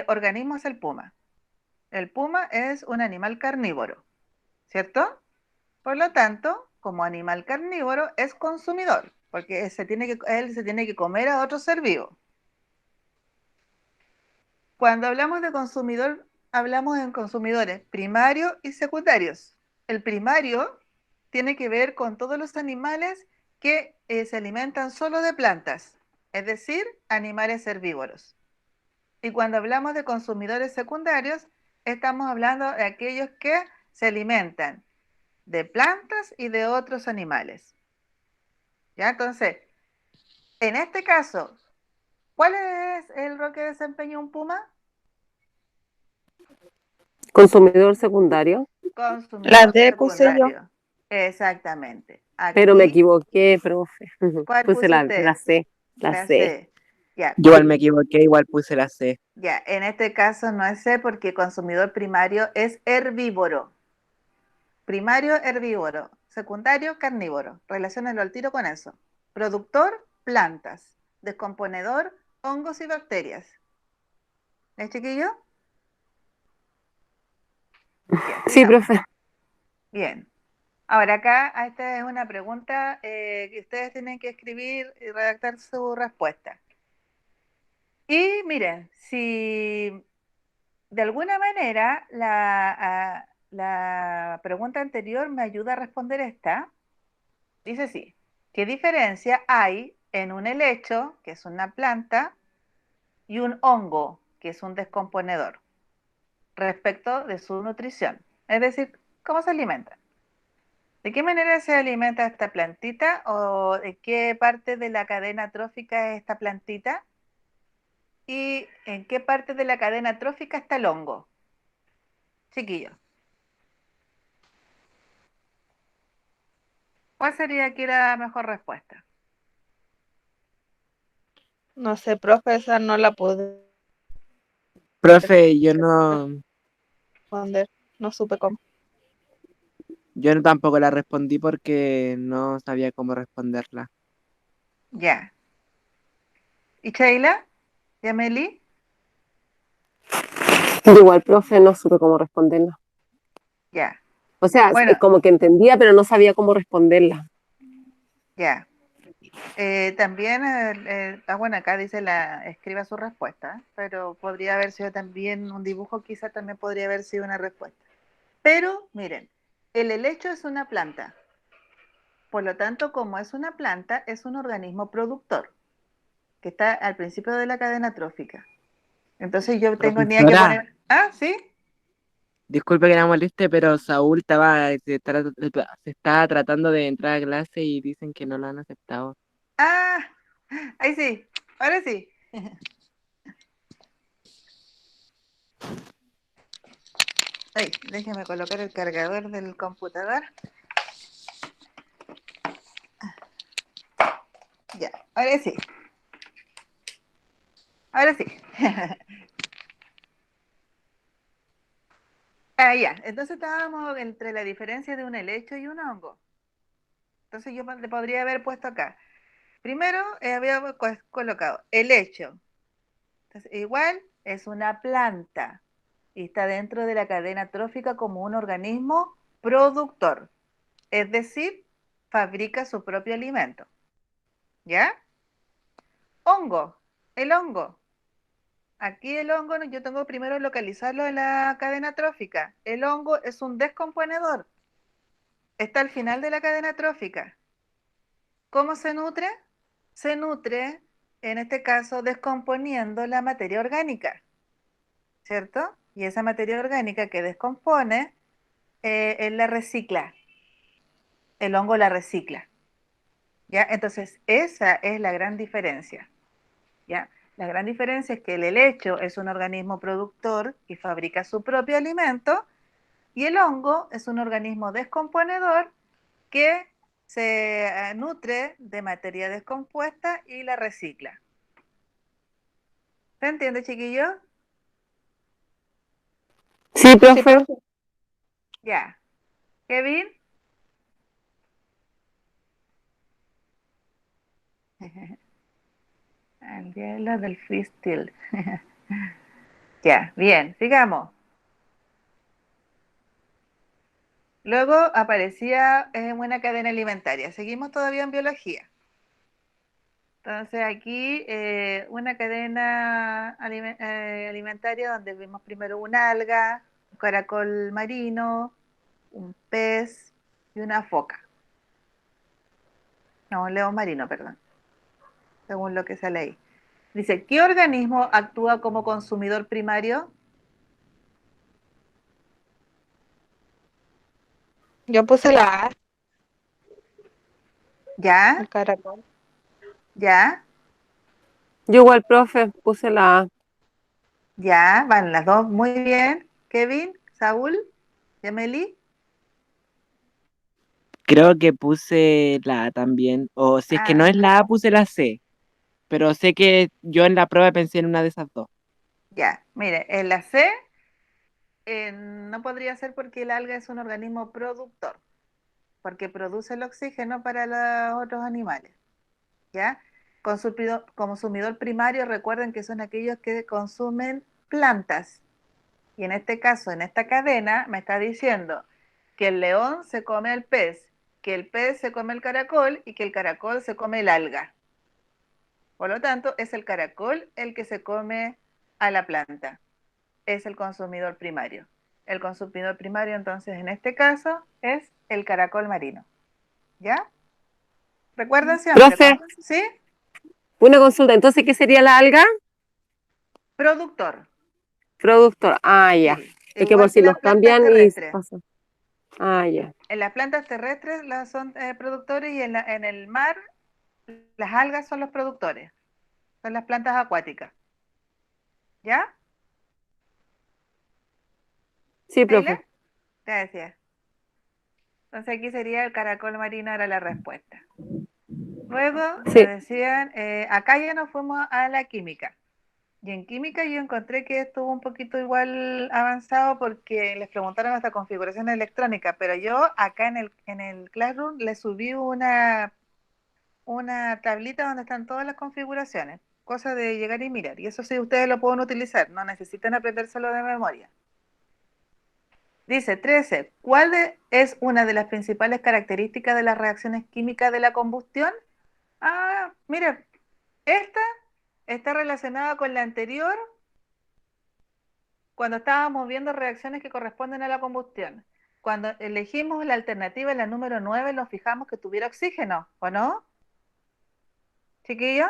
organismo es el puma. El puma es un animal carnívoro, ¿cierto? Por lo tanto, como animal carnívoro, es consumidor, porque él se tiene que comer a otro ser vivo. Cuando hablamos de consumidor, hablamos en consumidores primarios y secundarios. El primario tiene que ver con todos los animales que se alimentan solo de plantas, es decir, animales herbívoros. Y cuando hablamos de consumidores secundarios, estamos hablando de aquellos que se alimentan de plantas y de otros animales. ¿Ya? Entonces, en este caso, ¿cuál es el rol que desempeña un puma? Consumidor secundario, La Consumidor D puse yo. secundario. Exactamente. pero me Aquí, equivoqué, profe. ¿cuál Puse puso la usted? C, la La C. C. Ya, Yo igual me equivoqué, igual puse la C. ya. En este caso no es C porque consumidor primario es herbívoro. Primario, herbívoro. Secundario, carnívoro. Relaciónalo al tiro con eso. Productor, plantas. Descomponedor, hongos y bacterias. ¿Es chiquillo? Bien, Sí, sigamos. profe. Bien. Ahora acá, esta es una pregunta que ustedes tienen que escribir y redactar su respuesta. Y miren, si de alguna manera la pregunta anterior me ayuda a responder esta, dice así, ¿qué diferencia hay en un helecho, que es una planta, y un hongo, que es un descomponedor, respecto de su nutrición? Es decir, ¿cómo se alimentan? ¿De qué manera se alimenta esta plantita o de qué parte de la cadena trófica es esta plantita? ¿Y en qué parte de la cadena trófica está el hongo? Chiquillos, ¿cuál sería aquí la mejor respuesta? No sé, profe, esa no la pude Profe, yo no, responder. No supe cómo. yo no tampoco la respondí porque no sabía cómo responderla. Ya. ¿Y Sheila? ¿Y Amelie? Igual, profe, no supe cómo responderla. Ya. O sea, Bueno, como que entendía, pero no sabía cómo responderla. ya. También, bueno, acá dice escriba su respuesta, pero podría haber sido también un dibujo, quizá también podría haber sido una respuesta. Pero miren, el helecho es una planta. Por lo tanto, como es una planta, es un organismo productor, que está al principio de la cadena trófica. Entonces yo tenía que Profesora, poner, ah, sí, disculpe que la moleste, pero Saúl se está tratando de entrar a clase y dicen que no lo han aceptado. ah, ahí sí, ahora sí. Ay, déjeme colocar el cargador del computador. Ya, ahora sí, ahora sí. Ah, ya, entonces estábamos entre la diferencia de un helecho y un hongo. Entonces yo le podría haber puesto acá. Primero había colocado helecho. Entonces, igual es una planta. y está dentro de la cadena trófica como un organismo productor, es decir, fabrica su propio alimento. ¿Ya? Hongo, el hongo. Aquí el hongo, yo tengo primero localizarlo en la cadena trófica. El hongo es un descomponedor. Está al final de la cadena trófica. ¿Cómo se nutre? Se nutre, en este caso, descomponiendo la materia orgánica, ¿cierto? Y esa materia orgánica que descompone, él la recicla. El hongo la recicla. ¿Ya? Entonces, esa es la gran diferencia. ¿Ya? La gran diferencia es que el helecho es un organismo productor que fabrica su propio alimento y el hongo es un organismo descomponedor que se nutre de materia descompuesta y la recicla. ¿Se entiende, chiquillos? Sí, Sí, profe. profe. Ya. ¿Kevin? El hielo del freestyle. Ya, bien, sigamos. Luego aparecía una cadena alimentaria. Seguimos todavía en biología. Entonces aquí una cadena alimentaria donde vimos primero un alga, un caracol marino, un pez y una foca. No, un león marino, perdón, según lo que sale ahí. Dice, ¿qué organismo actúa como consumidor primario? Yo puse la A, ¿Ya? el caracol. ¿Ya? Yo igual, profe, puse la A. ¿Ya? Van las dos muy bien. Kevin, Saúl, Yameli. Creo que puse la A también. O si es que no es Ah, la A, puse la C. Pero sé que yo en la prueba pensé en una de esas dos. ya. Mire, en la C no podría ser porque el alga es un organismo productor, porque produce el oxígeno para los otros animales, ¿ya? Consumidor primario, recuerden que son aquellos que consumen plantas. Y en este caso, en esta cadena, me está diciendo que el león se come al pez, que el pez se come el caracol y que el caracol se come el alga. Por lo tanto, es el caracol el que se come a la planta. Es el consumidor primario. El consumidor primario, entonces, en este caso, es el caracol marino. ¿Ya? Recuerden siempre, Profe, ¿sí? una consulta. Entonces, ¿qué sería la alga? Productor, Productor. Ah, ya. sí. Es que por Igual que si los las plantas cambian y terrestres. pasa. Ah, ya. En las plantas terrestres las son productores y en el mar las algas son los productores. Son las plantas acuáticas. ¿Ya? Sí, ¿Taylor? profe. Gracias. Entonces aquí sería el caracol marino, era la respuesta. Luego me Sí. decían, acá ya nos fuimos a la química. Y en química yo encontré que estuvo un poquito igual avanzado porque les preguntaron hasta configuración electrónica, pero yo acá en el Classroom le subí una tablita donde están todas las configuraciones, cosa de llegar y mirar. Y eso sí, ustedes lo pueden utilizar, no necesitan aprendérselo de memoria. Dice 13, es una de las principales características de las reacciones químicas de la combustión? Ah, mire, esta está relacionada con la anterior cuando estábamos viendo reacciones que corresponden a la combustión. Cuando elegimos la alternativa, la número 9, nos fijamos que tuviera oxígeno, ¿o no? ¿Chiquillo?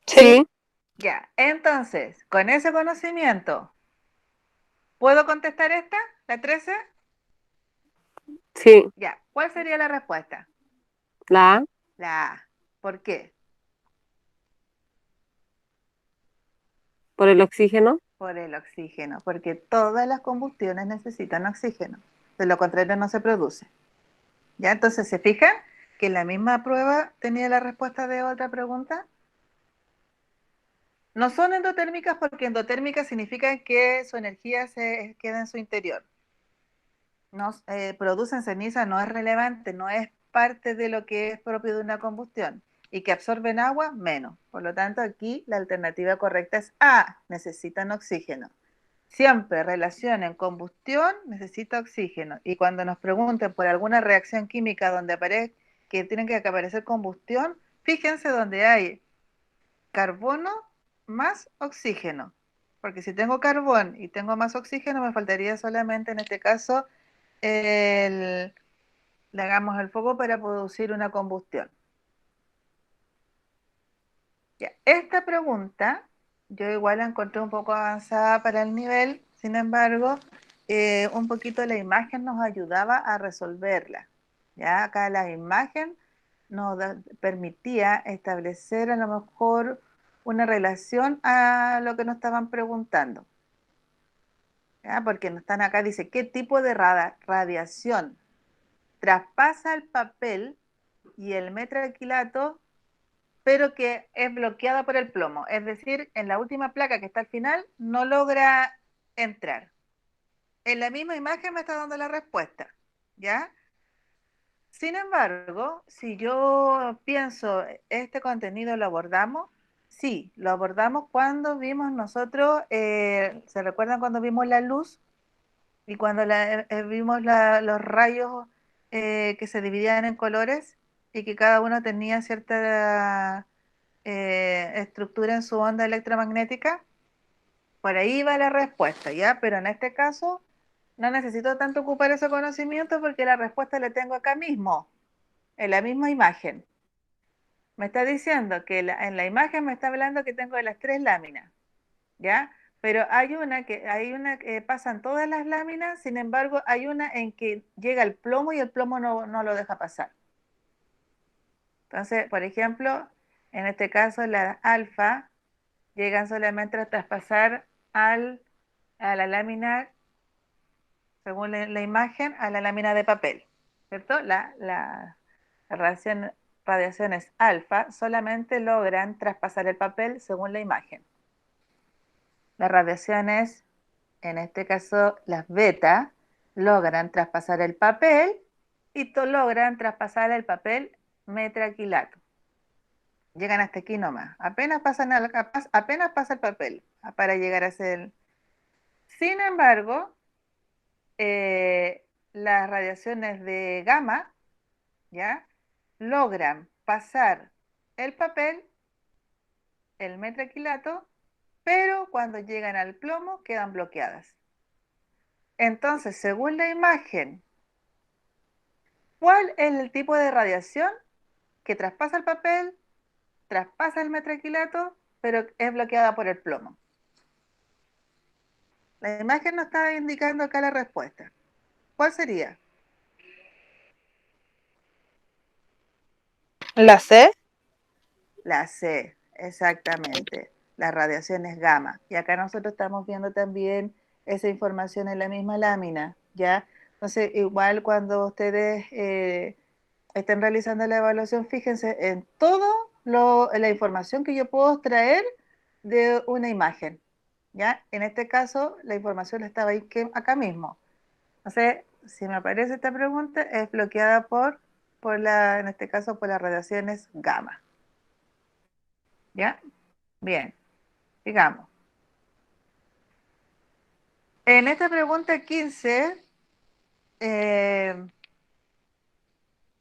Sí, Sí. Ya, entonces, con ese conocimiento, ¿puedo contestar esta? ¿La 13? Sí. Ya, ¿cuál sería la respuesta? La A. La A. ¿Por qué? Por el oxígeno. Por el oxígeno, porque todas las combustiones necesitan oxígeno. De lo contrario, no se produce. ¿Ya? Entonces, ¿se fijan que en la misma prueba tenía la respuesta de otra pregunta? No son endotérmicas porque endotérmicas significan que su energía se queda en su interior. No, producen ceniza, no es relevante, no es parte de lo que es propio de una combustión. y que absorben agua, menos. Por lo tanto, aquí la alternativa correcta es A, necesitan oxígeno. Siempre relación en combustión necesita oxígeno. Y cuando nos pregunten por alguna reacción química donde aparece que tienen que aparecer combustión, fíjense donde hay carbono más oxígeno. Porque si tengo carbón y tengo más oxígeno, me faltaría solamente en este caso le hagamos el fuego para producir una combustión. Ya, esta pregunta yo igual la encontré un poco avanzada para el nivel, sin embargo, un poquito la imagen nos ayudaba a resolverla. Ya acá la imagen nos permitía establecer a lo mejor una relación a lo que nos estaban preguntando. ¿Ya? Porque nos están acá, dice, ¿qué tipo de radiación traspasa el papel y el metraquilato pero que es bloqueada por el plomo? Es decir, en la última placa que está al final no logra entrar. En la misma imagen me está dando la respuesta, ¿ya? Sin embargo, si yo pienso, este contenido lo abordamos, sí, lo abordamos cuando vimos nosotros, ¿se recuerdan cuando vimos la luz y cuando vimos los rayos que se dividían en colores y que cada uno tenía cierta estructura en su onda electromagnética? Por ahí va la respuesta, ¿ya? Pero en este caso no necesito tanto ocupar ese conocimiento porque la respuesta la tengo acá mismo, en la misma imagen. Me está diciendo que en la imagen me está hablando que tengo de las 3 láminas, ¿ya? Pero hay una que pasan todas las láminas, sin embargo, hay una en que llega el plomo y el plomo no lo deja pasar. Entonces, por ejemplo, en este caso, las alfa llegan solamente a traspasar a la lámina, según la imagen, a la lámina de papel, ¿cierto? Las radiaciones alfa solamente logran traspasar el papel según la imagen. Las radiaciones, en este caso las beta, logran traspasar el papel y logran traspasar el papel metraquilato. Llegan hasta aquí nomás. Apenas pasa el papel para llegar a ser. Sin embargo, las radiaciones de gamma, ¿ya? Logran pasar el papel, el metraquilato, pero cuando llegan al plomo quedan bloqueadas. Entonces, según la imagen, ¿cuál es el tipo de radiación que traspasa el papel, traspasa el metraquilato, pero es bloqueada por el plomo? La imagen nos está indicando acá la respuesta. ¿Cuál sería? ¿La C? La C, exactamente. Las radiaciones gamma. Y acá nosotros estamos viendo también esa información en la misma lámina, ¿ya? Entonces, igual cuando ustedes estén realizando la evaluación, fíjense en la información que yo puedo extraer de una imagen, ¿ya? En este caso, la información estaba ahí acá mismo. Entonces, si me aparece esta pregunta, es bloqueada en este caso, por las radiaciones gamma, ¿ya? Bien, digamos. En esta pregunta 15, eh,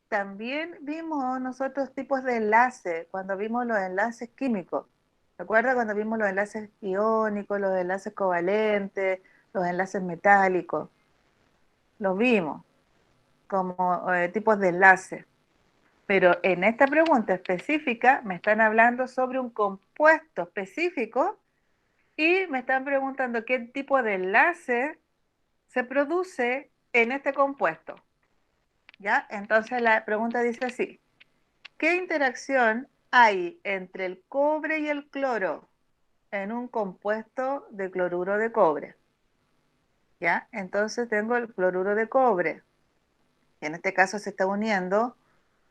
también vimos nosotros tipos de enlaces, cuando vimos los enlaces químicos. ¿Recuerda cuando vimos los enlaces iónicos, los enlaces covalentes, los enlaces metálicos? Los vimos como tipos de enlaces. Pero en esta pregunta específica me están hablando sobre un compuesto específico y me están preguntando qué tipo de enlace se produce en este compuesto, ¿ya? Entonces la pregunta dice así: ¿qué interacción hay entre el cobre y el cloro en un compuesto de cloruro de cobre? ¿Ya? Entonces tengo el cloruro de cobre, y en este caso se está uniendo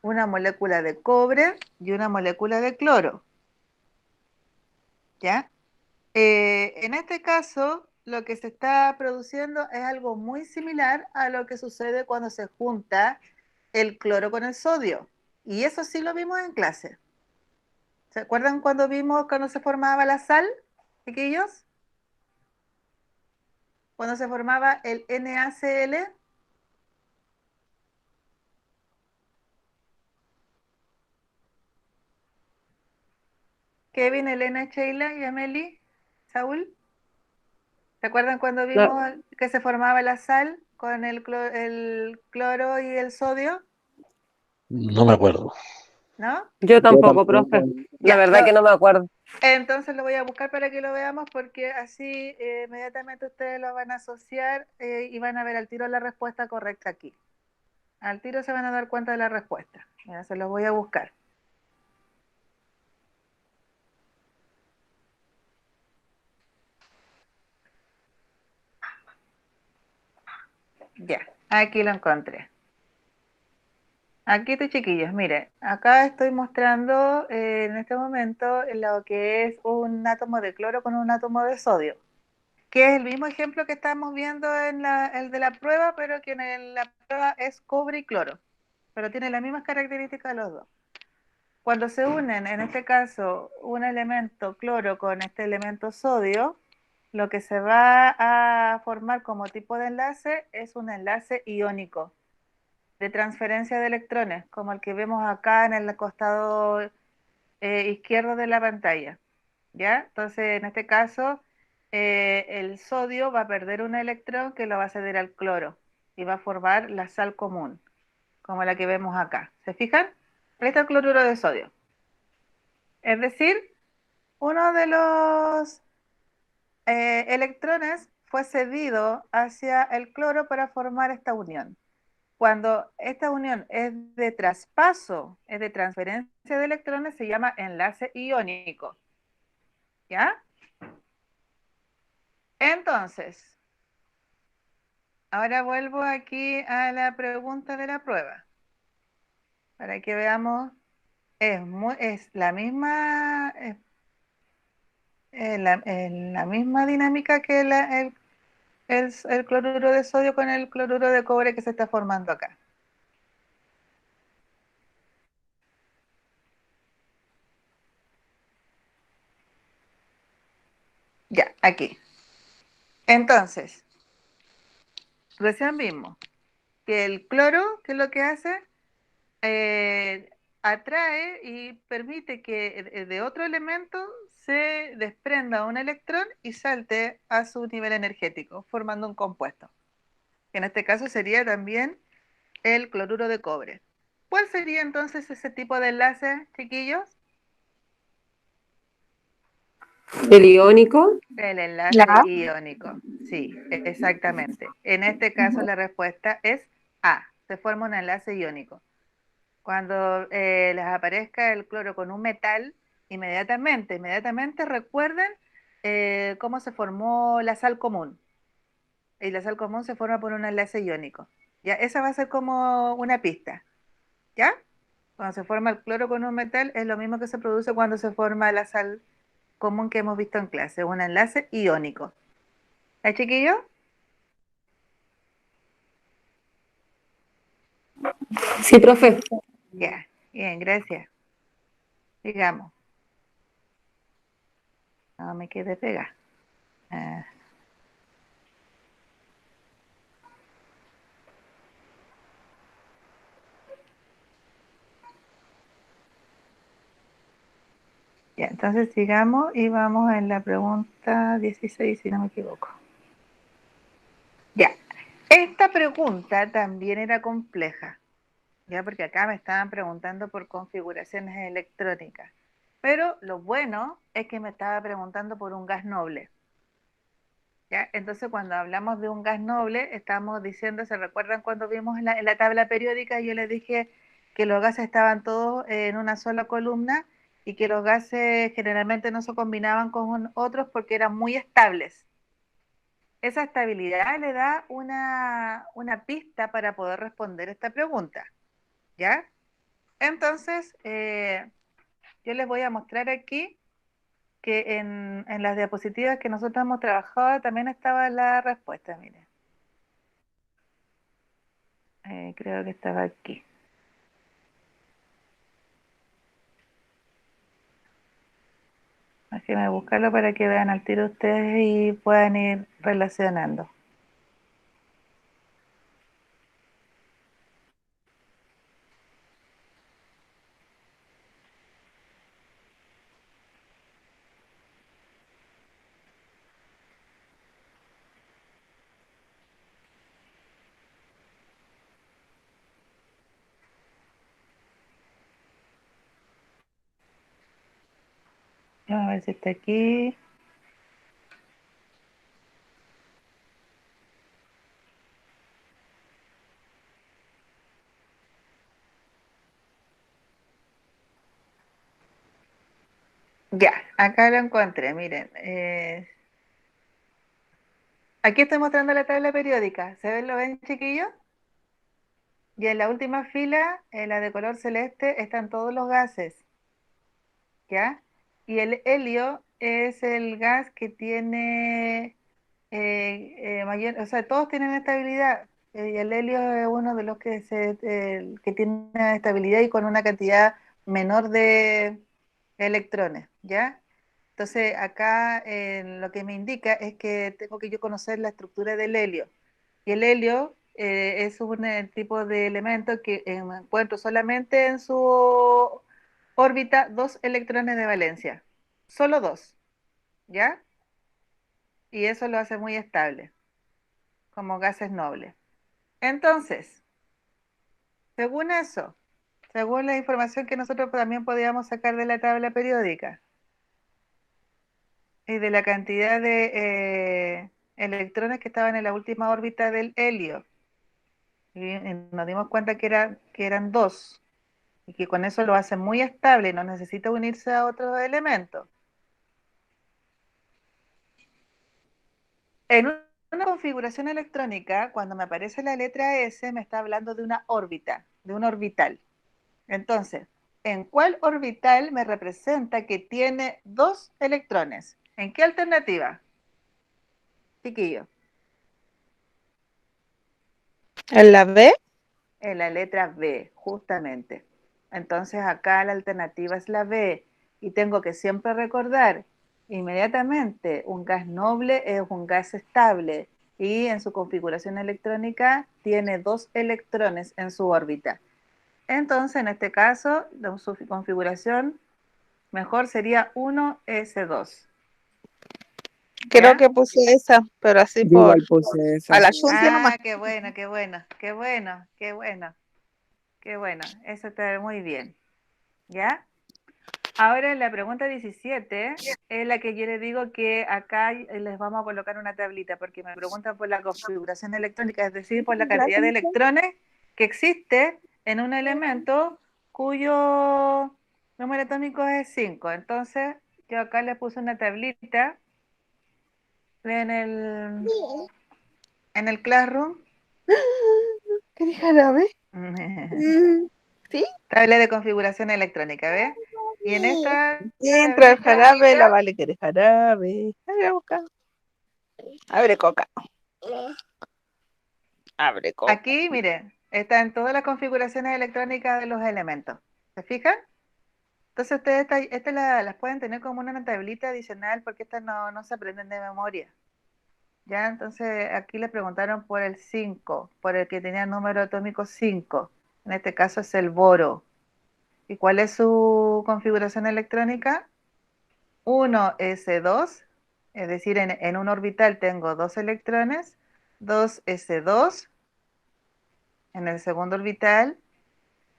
una molécula de cobre y una molécula de cloro, ¿ya? En este caso, lo que se está produciendo es algo muy similar a lo que sucede cuando se junta el cloro con el sodio. Y eso sí lo vimos en clase. ¿Se acuerdan cuando vimos cuando se formaba la sal, chiquillos? Cuando se formaba el NaCl. Kevin, Elena, Sheila y Amelie, Saúl. ¿Se acuerdan cuando No, vimos que se formaba la sal con el cloro y el sodio? No me acuerdo. ¿No? yo Yo tampoco, tampoco. profe. La Ya, verdad que no me acuerdo. entonces lo voy a buscar para que lo veamos porque así inmediatamente ustedes lo van a asociar y van a ver al tiro la respuesta correcta aquí. Al tiro se van a dar cuenta de la respuesta. Mira, se los voy a buscar. Ya, aquí lo encontré. Aquí estoy, chiquillos. Miren, acá estoy mostrando en este momento lo que es un átomo de cloro con un átomo de sodio, que es el mismo ejemplo que estamos viendo en el de la prueba, pero que en la prueba es cobre y cloro, pero tiene las mismas características los dos. Cuando se unen, en este caso, un elemento cloro con este elemento sodio, lo que se va a formar como tipo de enlace es un enlace iónico de transferencia de electrones, como el que vemos acá en el costado izquierdo de la pantalla. ¿Ya? Entonces, en este caso, el sodio va a perder un electrón que lo va a ceder al cloro y va a formar la sal común, como la que vemos acá. ¿Se fijan? Ahí está el cloruro de sodio. Es decir, uno de los electrones fue cedido hacia el cloro para formar esta unión. Cuando esta unión es de traspaso, es de transferencia de electrones, se llama enlace iónico. ¿Ya? Entonces, ahora vuelvo aquí a la pregunta de la prueba, para que veamos, es la misma, la misma dinámica que el cloruro de sodio con el cloruro de cobre que se está formando acá. Ya, aquí. Entonces, recién vimos que el cloro, ¿qué es lo que hace? Eh, atrae y permite que de otro elemento se desprenda un electrón y salte a su nivel energético, formando un compuesto. En este caso sería también el cloruro de cobre. ¿Cuál sería entonces ese tipo de enlace, chiquillos? El iónico, El Ya. enlace iónico. Sí, exactamente. En este caso la respuesta es A. Se forma un enlace iónico. Cuando les aparezca el cloro con un metal, inmediatamente recuerden cómo se formó la sal común. Y la sal común se forma por un enlace iónico. ¿Ya? Esa va a ser como una pista. ¿Ya? Cuando se forma el cloro con un metal, es lo mismo que se produce cuando se forma la sal común que hemos visto en clase, un enlace iónico. ¿Ya, chiquillos? sí, profe. Ya, bien, gracias. Sigamos. No me quede pegada. Ah, ya, entonces sigamos y vamos en la pregunta 16, si no me equivoco. Ya, esta pregunta también era compleja, ya porque acá me estaban preguntando por configuraciones electrónicas, pero lo bueno es que me estaba preguntando por un gas noble. ¿Ya? Entonces, cuando hablamos de un gas noble, estamos diciendo, ¿se recuerdan cuando vimos en la tabla periódica? Yo les dije que los gases estaban todos en una sola columna y que los gases generalmente no se combinaban con otros porque eran muy estables. Esa estabilidad le da una pista para poder responder esta pregunta, ¿ya? Entonces, yo les voy a mostrar aquí que en las diapositivas que nosotros hemos trabajado también estaba la respuesta, miren. Creo que estaba aquí. Déjenme buscarlo para que vean al tiro ustedes y puedan ir relacionando. Vamos a ver si está aquí. Ya, acá lo encontré, miren. Aquí estoy mostrando la tabla periódica. ¿Se ven, lo ven, chiquillos? Y en la última fila, en la de color celeste, están todos los gases, ¿ya? Y el helio es el gas que tiene mayor, o sea, todos tienen estabilidad. Y el helio es uno de los que tiene estabilidad y con una cantidad menor de electrones, ¿ya? Entonces, acá lo que me indica es que tengo que yo conocer la estructura del helio. Y el helio es un tipo de elemento que encuentro solamente en su órbita dos electrones de valencia. Solo dos, ¿ya? Y eso lo hace muy estable, como gases nobles. Entonces, según eso, según la información que nosotros también podíamos sacar de la tabla periódica y de la cantidad de electrones que estaban en la última órbita del helio, y nos dimos cuenta que eran dos, y que con eso lo hace muy estable y no necesita unirse a otros elementos. En una configuración electrónica, cuando me aparece la letra S, me está hablando de una órbita, de un orbital. Entonces, ¿en cuál orbital me representa que tiene dos electrones? ¿En qué alternativa, chiquillo? ¿En la B? En la letra B, justamente. Entonces, acá la alternativa es la B. Y tengo que siempre recordar inmediatamente, un gas noble es un gas estable y en su configuración electrónica tiene dos electrones en su órbita. Entonces, en este caso, su configuración mejor sería 1s2. Creo ¿Ya? que puse esa, pero así Yo por igual puse a esa. la chuntia nomás. Ah, qué bueno, qué bueno, qué bueno, qué bueno, qué bueno. Eso está muy bien. ¿Ya? Ahora la pregunta 17 es la que yo les digo que acá les vamos a colocar una tablita porque me preguntan por la configuración electrónica, es decir, por la cantidad de electrones que existe en un elemento cuyo número atómico es 5. Entonces, yo acá les puse una tablita en el Classroom. ¿Qué dije la B? ¿Sí? Tabla de configuración electrónica, ¿ves? Y en esta Entra el tablita, jarabe, la Vale quiere jarabe. A ver, busca. Abre coca. Abre coca. aquí, miren, están todas las configuraciones electrónicas de los elementos. ¿Se fijan? Entonces ustedes estas las pueden tener como una tablita adicional porque estas no se aprenden de memoria. ¿Ya? Entonces aquí les preguntaron por el 5, por el que tenía el número atómico 5. En este caso es el boro. ¿Y cuál es su configuración electrónica? 1s2, es decir, en un orbital tengo dos electrones, 2s2 en el segundo orbital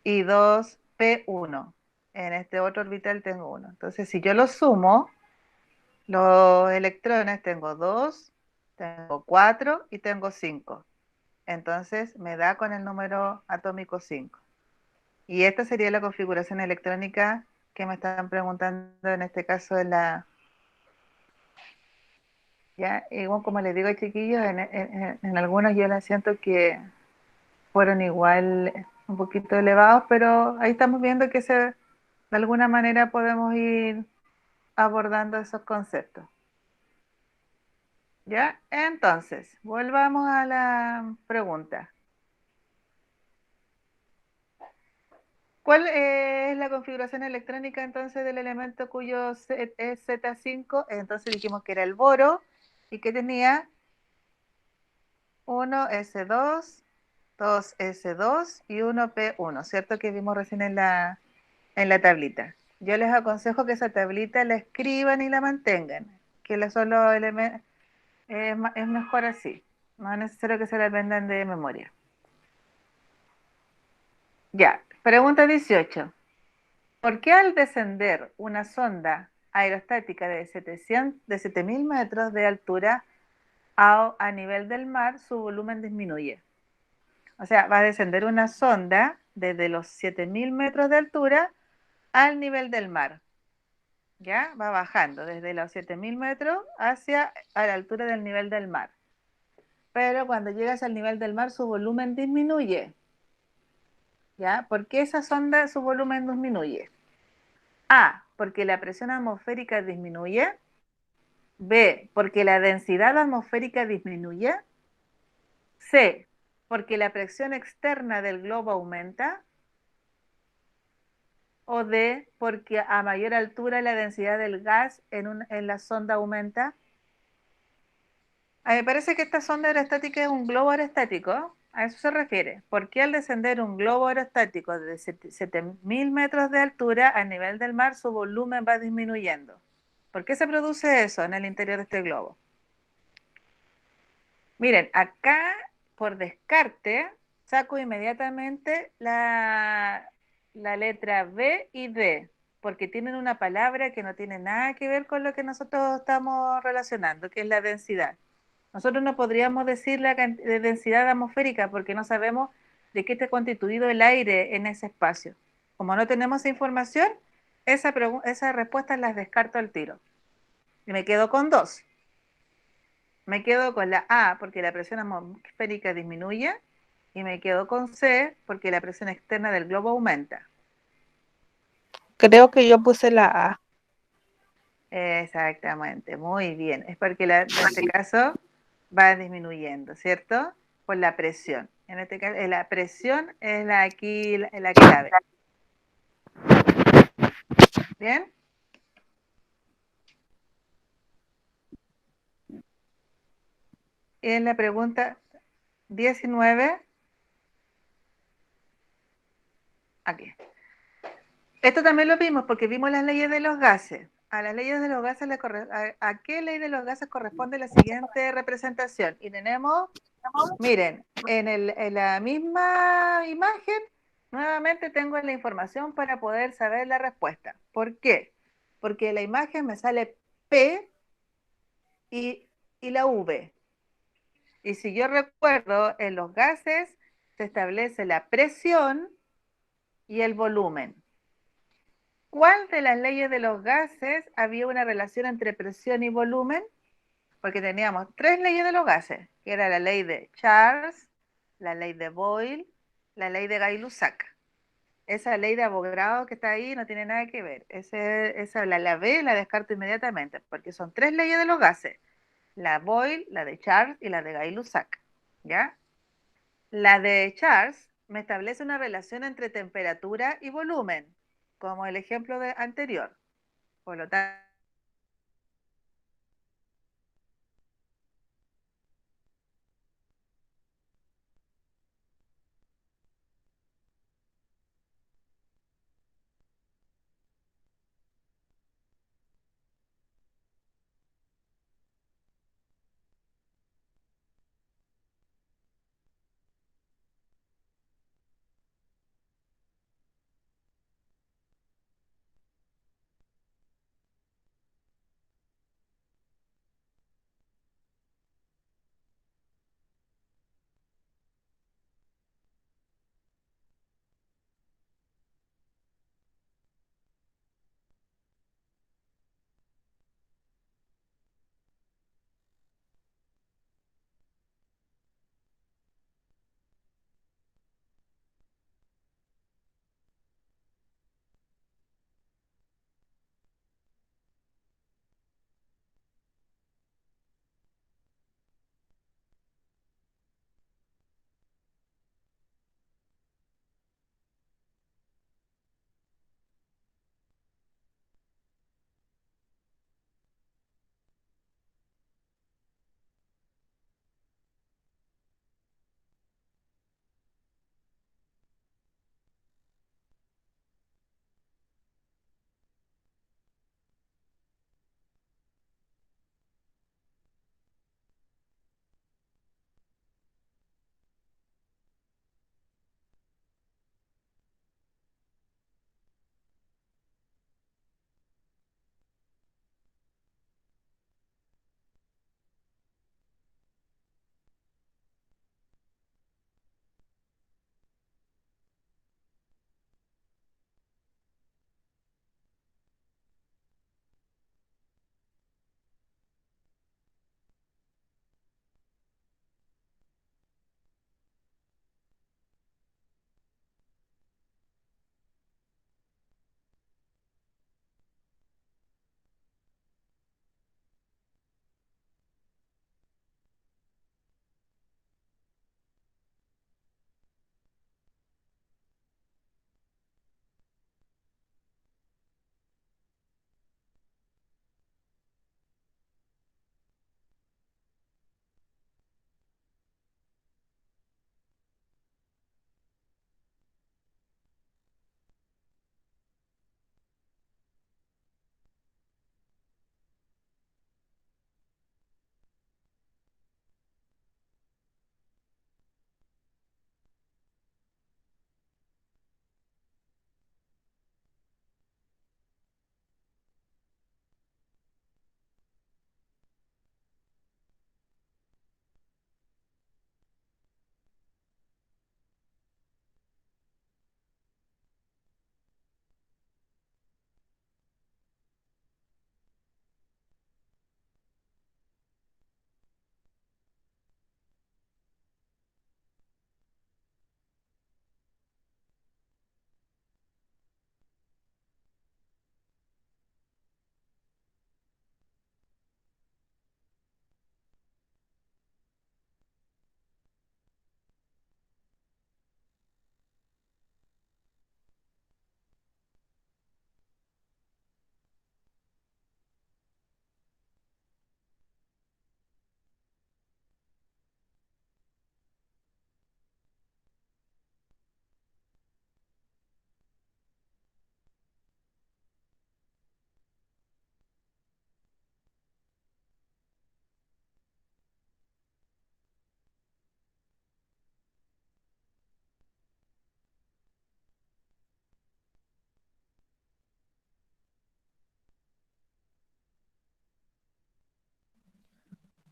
y 2p1. En este otro orbital tengo uno. Entonces, si yo lo sumo, los electrones tengo 2, tengo 4 y tengo 5. Entonces, me da con el número atómico 5. Y esta sería la configuración electrónica que me están preguntando en este caso de la... Ya, igual como les digo, chiquillos, en algunos yo la siento que fueron igual un poquito elevados, pero ahí estamos viendo que de alguna manera podemos ir abordando esos conceptos. ¿Ya? Entonces, volvamos a la pregunta. ¿Cuál es la configuración electrónica entonces del elemento cuyo es Z5? Entonces dijimos que era el boro y que tenía 1s2, 2s2 y 1p1, ¿cierto? Que vimos recién en la tablita. Yo les aconsejo que esa tablita la escriban y la mantengan, que son los elementos, es mejor así, no es necesario que se la aprendan de memoria. Ya, pregunta 18. ¿Por qué al descender una sonda aerostática de 7.000 metros de altura a nivel del mar, su volumen disminuye? O sea, va a descender una sonda desde los 7.000 metros de altura al nivel del mar. ¿Ya? Va bajando desde los 7.000 metros hacia a la altura del nivel del mar. Pero cuando llegas al nivel del mar, su volumen disminuye. ¿Ya? ¿Por qué esa sonda su volumen disminuye? A, porque la presión atmosférica disminuye. B, porque la densidad atmosférica disminuye. C, porque la presión externa del globo aumenta. O D, porque a mayor altura la densidad del gas en la sonda aumenta. A mí me parece que esta sonda aerostática es un globo aerostático. A eso se refiere. ¿Por qué al descender un globo aerostático de 7.000 metros de altura a nivel del mar su volumen va disminuyendo? ¿Por qué se produce eso en el interior de este globo? Miren, acá por descarte saco inmediatamente la letra B y D, porque tienen una palabra que no tiene nada que ver con lo que nosotros estamos relacionando, que es la densidad. Nosotros no podríamos decir la densidad atmosférica porque no sabemos de qué está constituido el aire en ese espacio. Como no tenemos esa información, esas respuestas las descarto al tiro. Y me quedo con dos. Me quedo con la A porque la presión atmosférica disminuye y me quedo con C porque la presión externa del globo aumenta. Creo que yo puse la A. Exactamente, muy bien. Es porque en este caso va disminuyendo, ¿cierto? Por la presión. En este caso, la presión es la clave. ¿Bien? Y en la pregunta 19, aquí. Esto también lo vimos porque vimos las leyes de los gases. A las leyes de los gases, ¿a qué ley de los gases corresponde la siguiente representación? Y tenemos, miren, en la misma imagen, nuevamente tengo la información para poder saber la respuesta. ¿Por qué? Porque la imagen me sale P y la V. Y si yo recuerdo, en los gases se establece la presión y el volumen. ¿Cuál de las leyes de los gases había una relación entre presión y volumen? Porque teníamos tres leyes de los gases, que era la ley de Charles, la ley de Boyle, la ley de Gay-Lussac. Esa ley de Avogadro que está ahí no tiene nada que ver. Esa la B la descarto inmediatamente, porque son tres leyes de los gases. La Boyle, la de Charles y la de Gay-Lussac. ¿Ya? La de Charles me establece una relación entre temperatura y volumen, como el ejemplo anterior. Por lo tanto,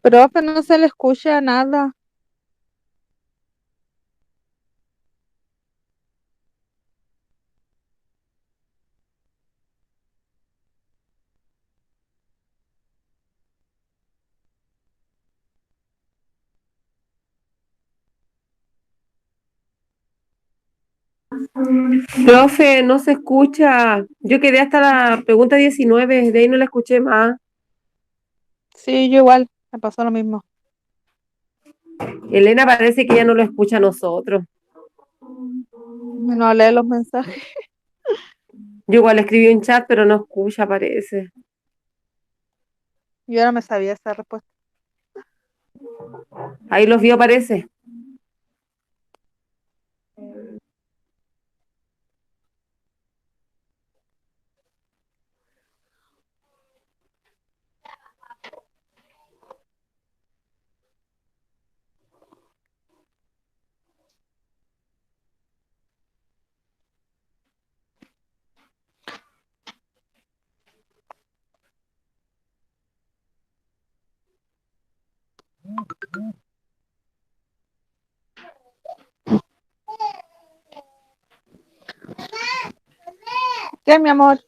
Profe, no se le escucha nada. Profe, no se escucha. Yo quedé hasta la pregunta 19, de ahí no la escuché más. Sí, yo igual, me pasó lo mismo. Elena parece que ya no lo escucha a nosotros. No lee los mensajes. Yo igual escribí un chat, pero no escucha, parece. Yo no me sabía esa respuesta. Ahí los vio, parece. ¿Qué, mi amor?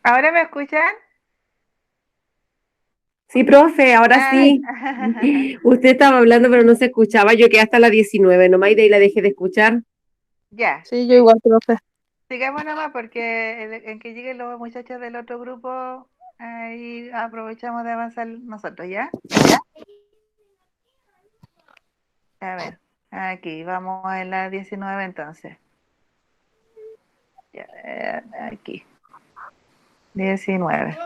¿Ahora me escuchan? Sí, profe, ahora Ay. sí. Usted estaba hablando, pero no se escuchaba. Yo quedé hasta la 19 nomás y de ahí la dejé de escuchar. Ya, Sí, yo igual, profe. sigamos nomás porque en que lleguen los muchachos del otro grupo, ahí aprovechamos de avanzar nosotros, ¿ya? A ver, aquí, vamos a la 19 entonces. Ya, aquí, 19.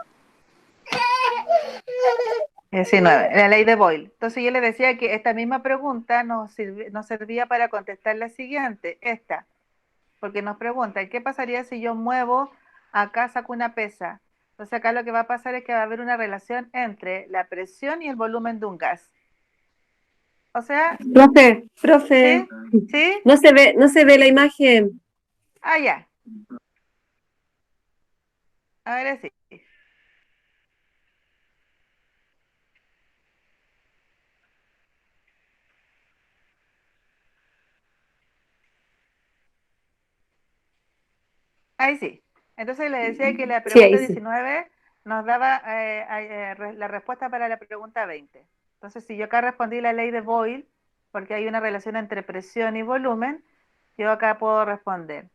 19, la ley de Boyle. Entonces yo le decía que esta misma pregunta nos servía para contestar la siguiente, esta, porque nos pregunta, ¿qué pasaría si yo muevo acá, saco una pesa? Entonces acá lo que va a pasar es que va a haber una relación entre la presión y el volumen de un gas. O sea, Profe, ¿sí? ¿Sí? no se ve la imagen. Ah, ya. Ahora sí. Ahí sí. Entonces les decía que la Sí, pregunta ahí sí. 19 nos daba la respuesta para la pregunta 20. Entonces, si yo acá respondí la ley de Boyle, porque hay una relación entre presión y volumen, yo acá puedo responder.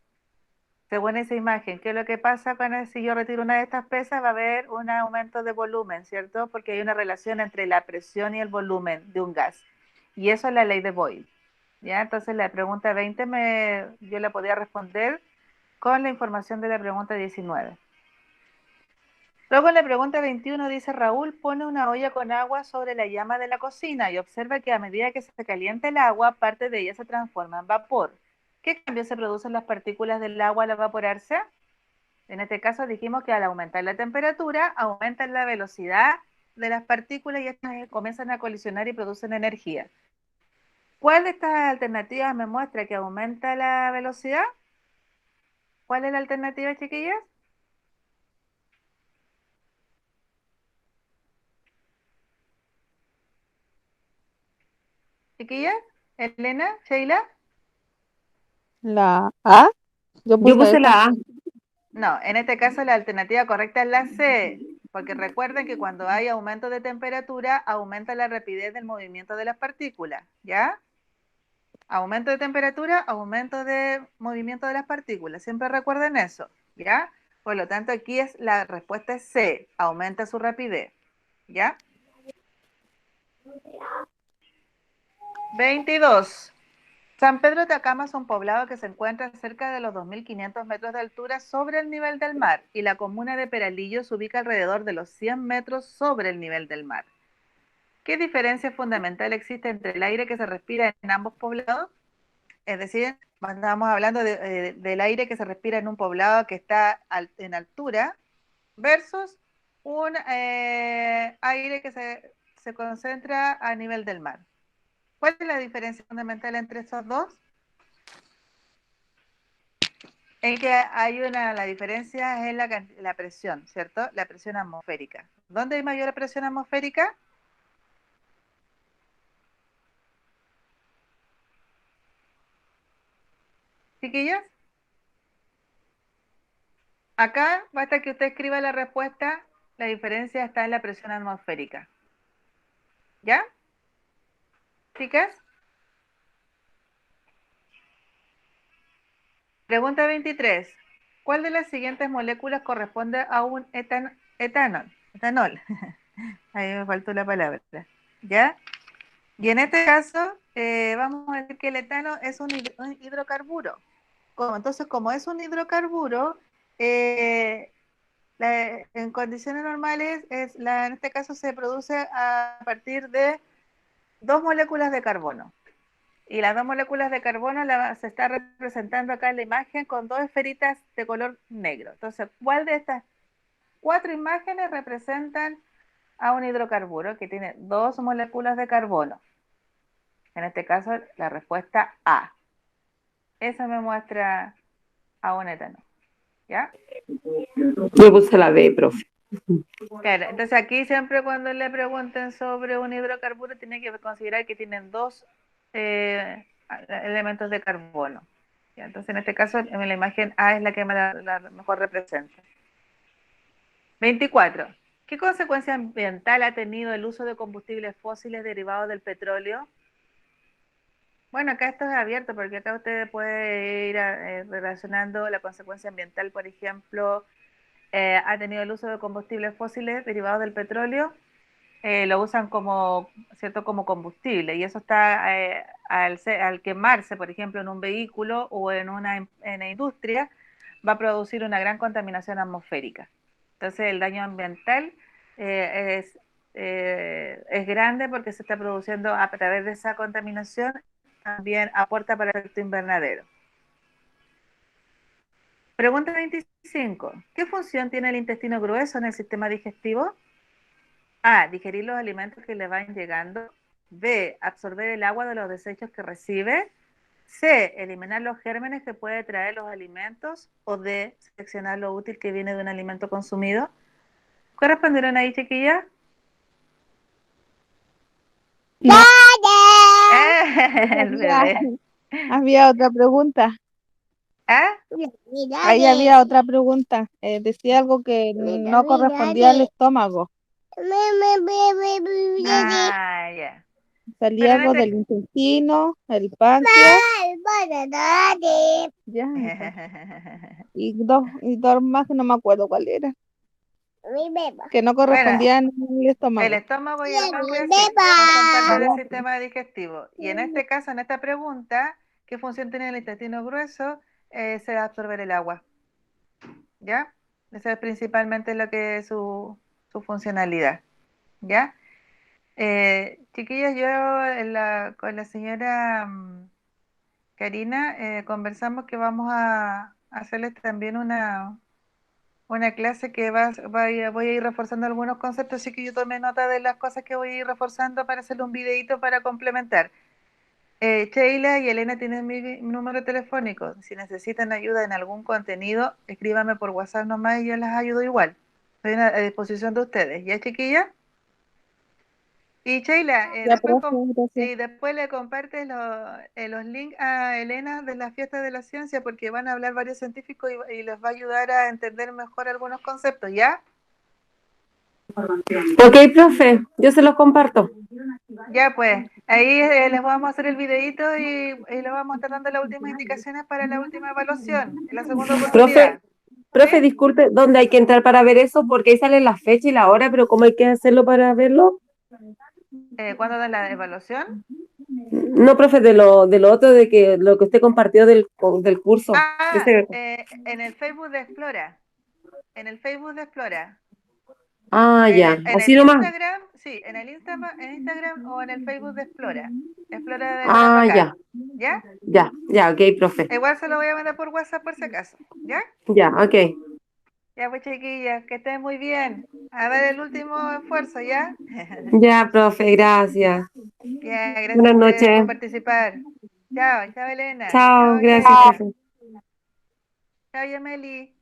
Según esa imagen, ¿qué es lo que pasa si yo retiro una de estas pesas? Va a haber un aumento de volumen, ¿cierto? Porque hay una relación entre la presión y el volumen de un gas. Y eso es la ley de Boyle. ¿Ya? Entonces la pregunta 20 yo la podía responder con la información de la pregunta 19. Luego en la pregunta 21 dice, Raúl pone una olla con agua sobre la llama de la cocina y observa que a medida que se calienta el agua, parte de ella se transforma en vapor. ¿Qué cambios se producen en las partículas del agua al evaporarse? En este caso dijimos que al aumentar la temperatura, aumenta la velocidad de las partículas y estas comienzan a colisionar y producen energía. ¿Cuál de estas alternativas me muestra que aumenta la velocidad? ¿Cuál es la alternativa, chiquillas? Chiquillas, Elena, Sheila. La A, yo Yo puse puse esa. la A. No, en este caso la alternativa correcta es la C, porque recuerden que cuando hay aumento de temperatura, aumenta la rapidez del movimiento de las partículas, ¿ya? Aumento de temperatura, aumento de movimiento de las partículas. Siempre recuerden eso, ¿ya? Por lo tanto, aquí la respuesta es C, aumenta su rapidez, ¿ya? 22. San Pedro de Atacama es un poblado que se encuentra cerca de los 2.500 metros de altura sobre el nivel del mar y la comuna de Peralillo se ubica alrededor de los 100 metros sobre el nivel del mar. ¿Qué diferencia fundamental existe entre el aire que se respira en ambos poblados? Es decir, estamos hablando del aire que se respira en un poblado que está en altura versus un aire que se concentra a nivel del mar. ¿Cuál es la diferencia fundamental entre esos dos? En que hay la diferencia es la presión, ¿cierto? La presión atmosférica. ¿Dónde hay mayor presión atmosférica? Chiquillas. Acá basta que usted escriba la respuesta, la diferencia está en la presión atmosférica. ¿Ya? Chicas. Pregunta 23. ¿Cuál de las siguientes moléculas corresponde a un etanol? Etanol. Ahí me faltó la palabra. ¿Ya? Y en este caso, vamos a decir que el etano es un hidrocarburo. Entonces, como es un hidrocarburo, en condiciones normales, en este caso se produce a partir de 2 moléculas de carbono. Y las 2 moléculas de carbono se está representando acá en la imagen con 2 esferitas de color negro. Entonces, ¿cuál de estas 4 imágenes representan a un hidrocarburo que tiene 2 moléculas de carbono? En este caso, la respuesta A. Eso me muestra a un etano. ¿Ya? Yo puse la B, profe. Claro, entonces aquí siempre cuando le pregunten sobre un hidrocarburo, tienen que considerar que tienen 2 elementos de carbono. ¿Ya? Entonces, en este caso, en la imagen A es la que la mejor representa. 24. ¿Qué consecuencia ambiental ha tenido el uso de combustibles fósiles derivados del petróleo? Bueno, acá esto es abierto porque acá usted puede ir relacionando la consecuencia ambiental, por ejemplo, ha tenido el uso de combustibles fósiles derivados del petróleo, lo usan como, ¿cierto? Como combustible y eso está al quemarse, por ejemplo, en un vehículo o en la industria, va a producir una gran contaminación atmosférica. Entonces, el daño ambiental es grande porque se está produciendo a través de esa contaminación, también aporta para el efecto invernadero. Pregunta 25. ¿Qué función tiene el intestino grueso en el sistema digestivo? A. Digerir los alimentos que le van llegando. B. Absorber el agua de los desechos que recibe. C. Eliminar los gérmenes que puede traer los alimentos. O D. Seleccionar lo útil que viene de un alimento consumido. ¿Qué respondieron ahí, chiquillas? No, El bebé. había otra pregunta. ¿Ah? Ahí había otra pregunta. Decía algo que no correspondía al estómago. Ah, ya. Salía Pero algo del intestino, el páncreas. Ya. Y dos más que no me acuerdo cuál era. Que no Bueno, correspondían al el estómago. estómago y el páncreas sí, son parte del sistema digestivo. Y en este caso, en esta pregunta, ¿qué función tiene el intestino grueso? Se absorber el agua. ¿Ya? Esa es principalmente lo que es su funcionalidad. ¿Ya? Chiquillas, yo con la señora Karina conversamos que vamos a hacerles también una clase que voy a ir reforzando algunos conceptos, así que yo tomé nota de las cosas que voy a ir reforzando para hacerle un videito para complementar. Sheila y Elena tienen mi número telefónico. Si necesitan ayuda en algún contenido, escríbame por WhatsApp nomás y yo las ayudo igual. Estoy a disposición de ustedes. ¿Ya, chiquilla? Y Sheila, Ya, profe, gracias. después le compartes los links a Elena de la Fiesta de la Ciencia porque van a hablar varios científicos y les va a ayudar a entender mejor algunos conceptos, ¿ya? Ok, profe, yo se los comparto. Ya, pues, ahí les vamos a hacer el videito y les vamos a estar dando las últimas indicaciones para la última evaluación, en la segunda oportunidad. Profe, ¿Sí? disculpe, ¿dónde hay que entrar para ver eso? Porque ahí sale la fecha y la hora, pero ¿cómo hay que hacerlo para verlo? ¿Cuándo dan la evaluación? No, profe, de lo otro, de que lo que usted compartió del curso. En el Facebook de Explora. En el Facebook de Explora. Ya, En el así nomás. Instagram, sí, en Instagram o en el Facebook de Explora. Explora de Elena Pacán. Ya, ¿Ya? ya, ok, profe. Igual se lo voy a mandar por WhatsApp por si acaso. ¿Ya? Ya, ok. Ya pues, chiquillas, que estén muy bien. A dar el último esfuerzo, ¿ya? Ya, profe, gracias. Ya, gracias Buenas a ustedes por noches. participar. Chao, chao Elena. Chao, Chao gracias, Yair. profe. Chao Yameli.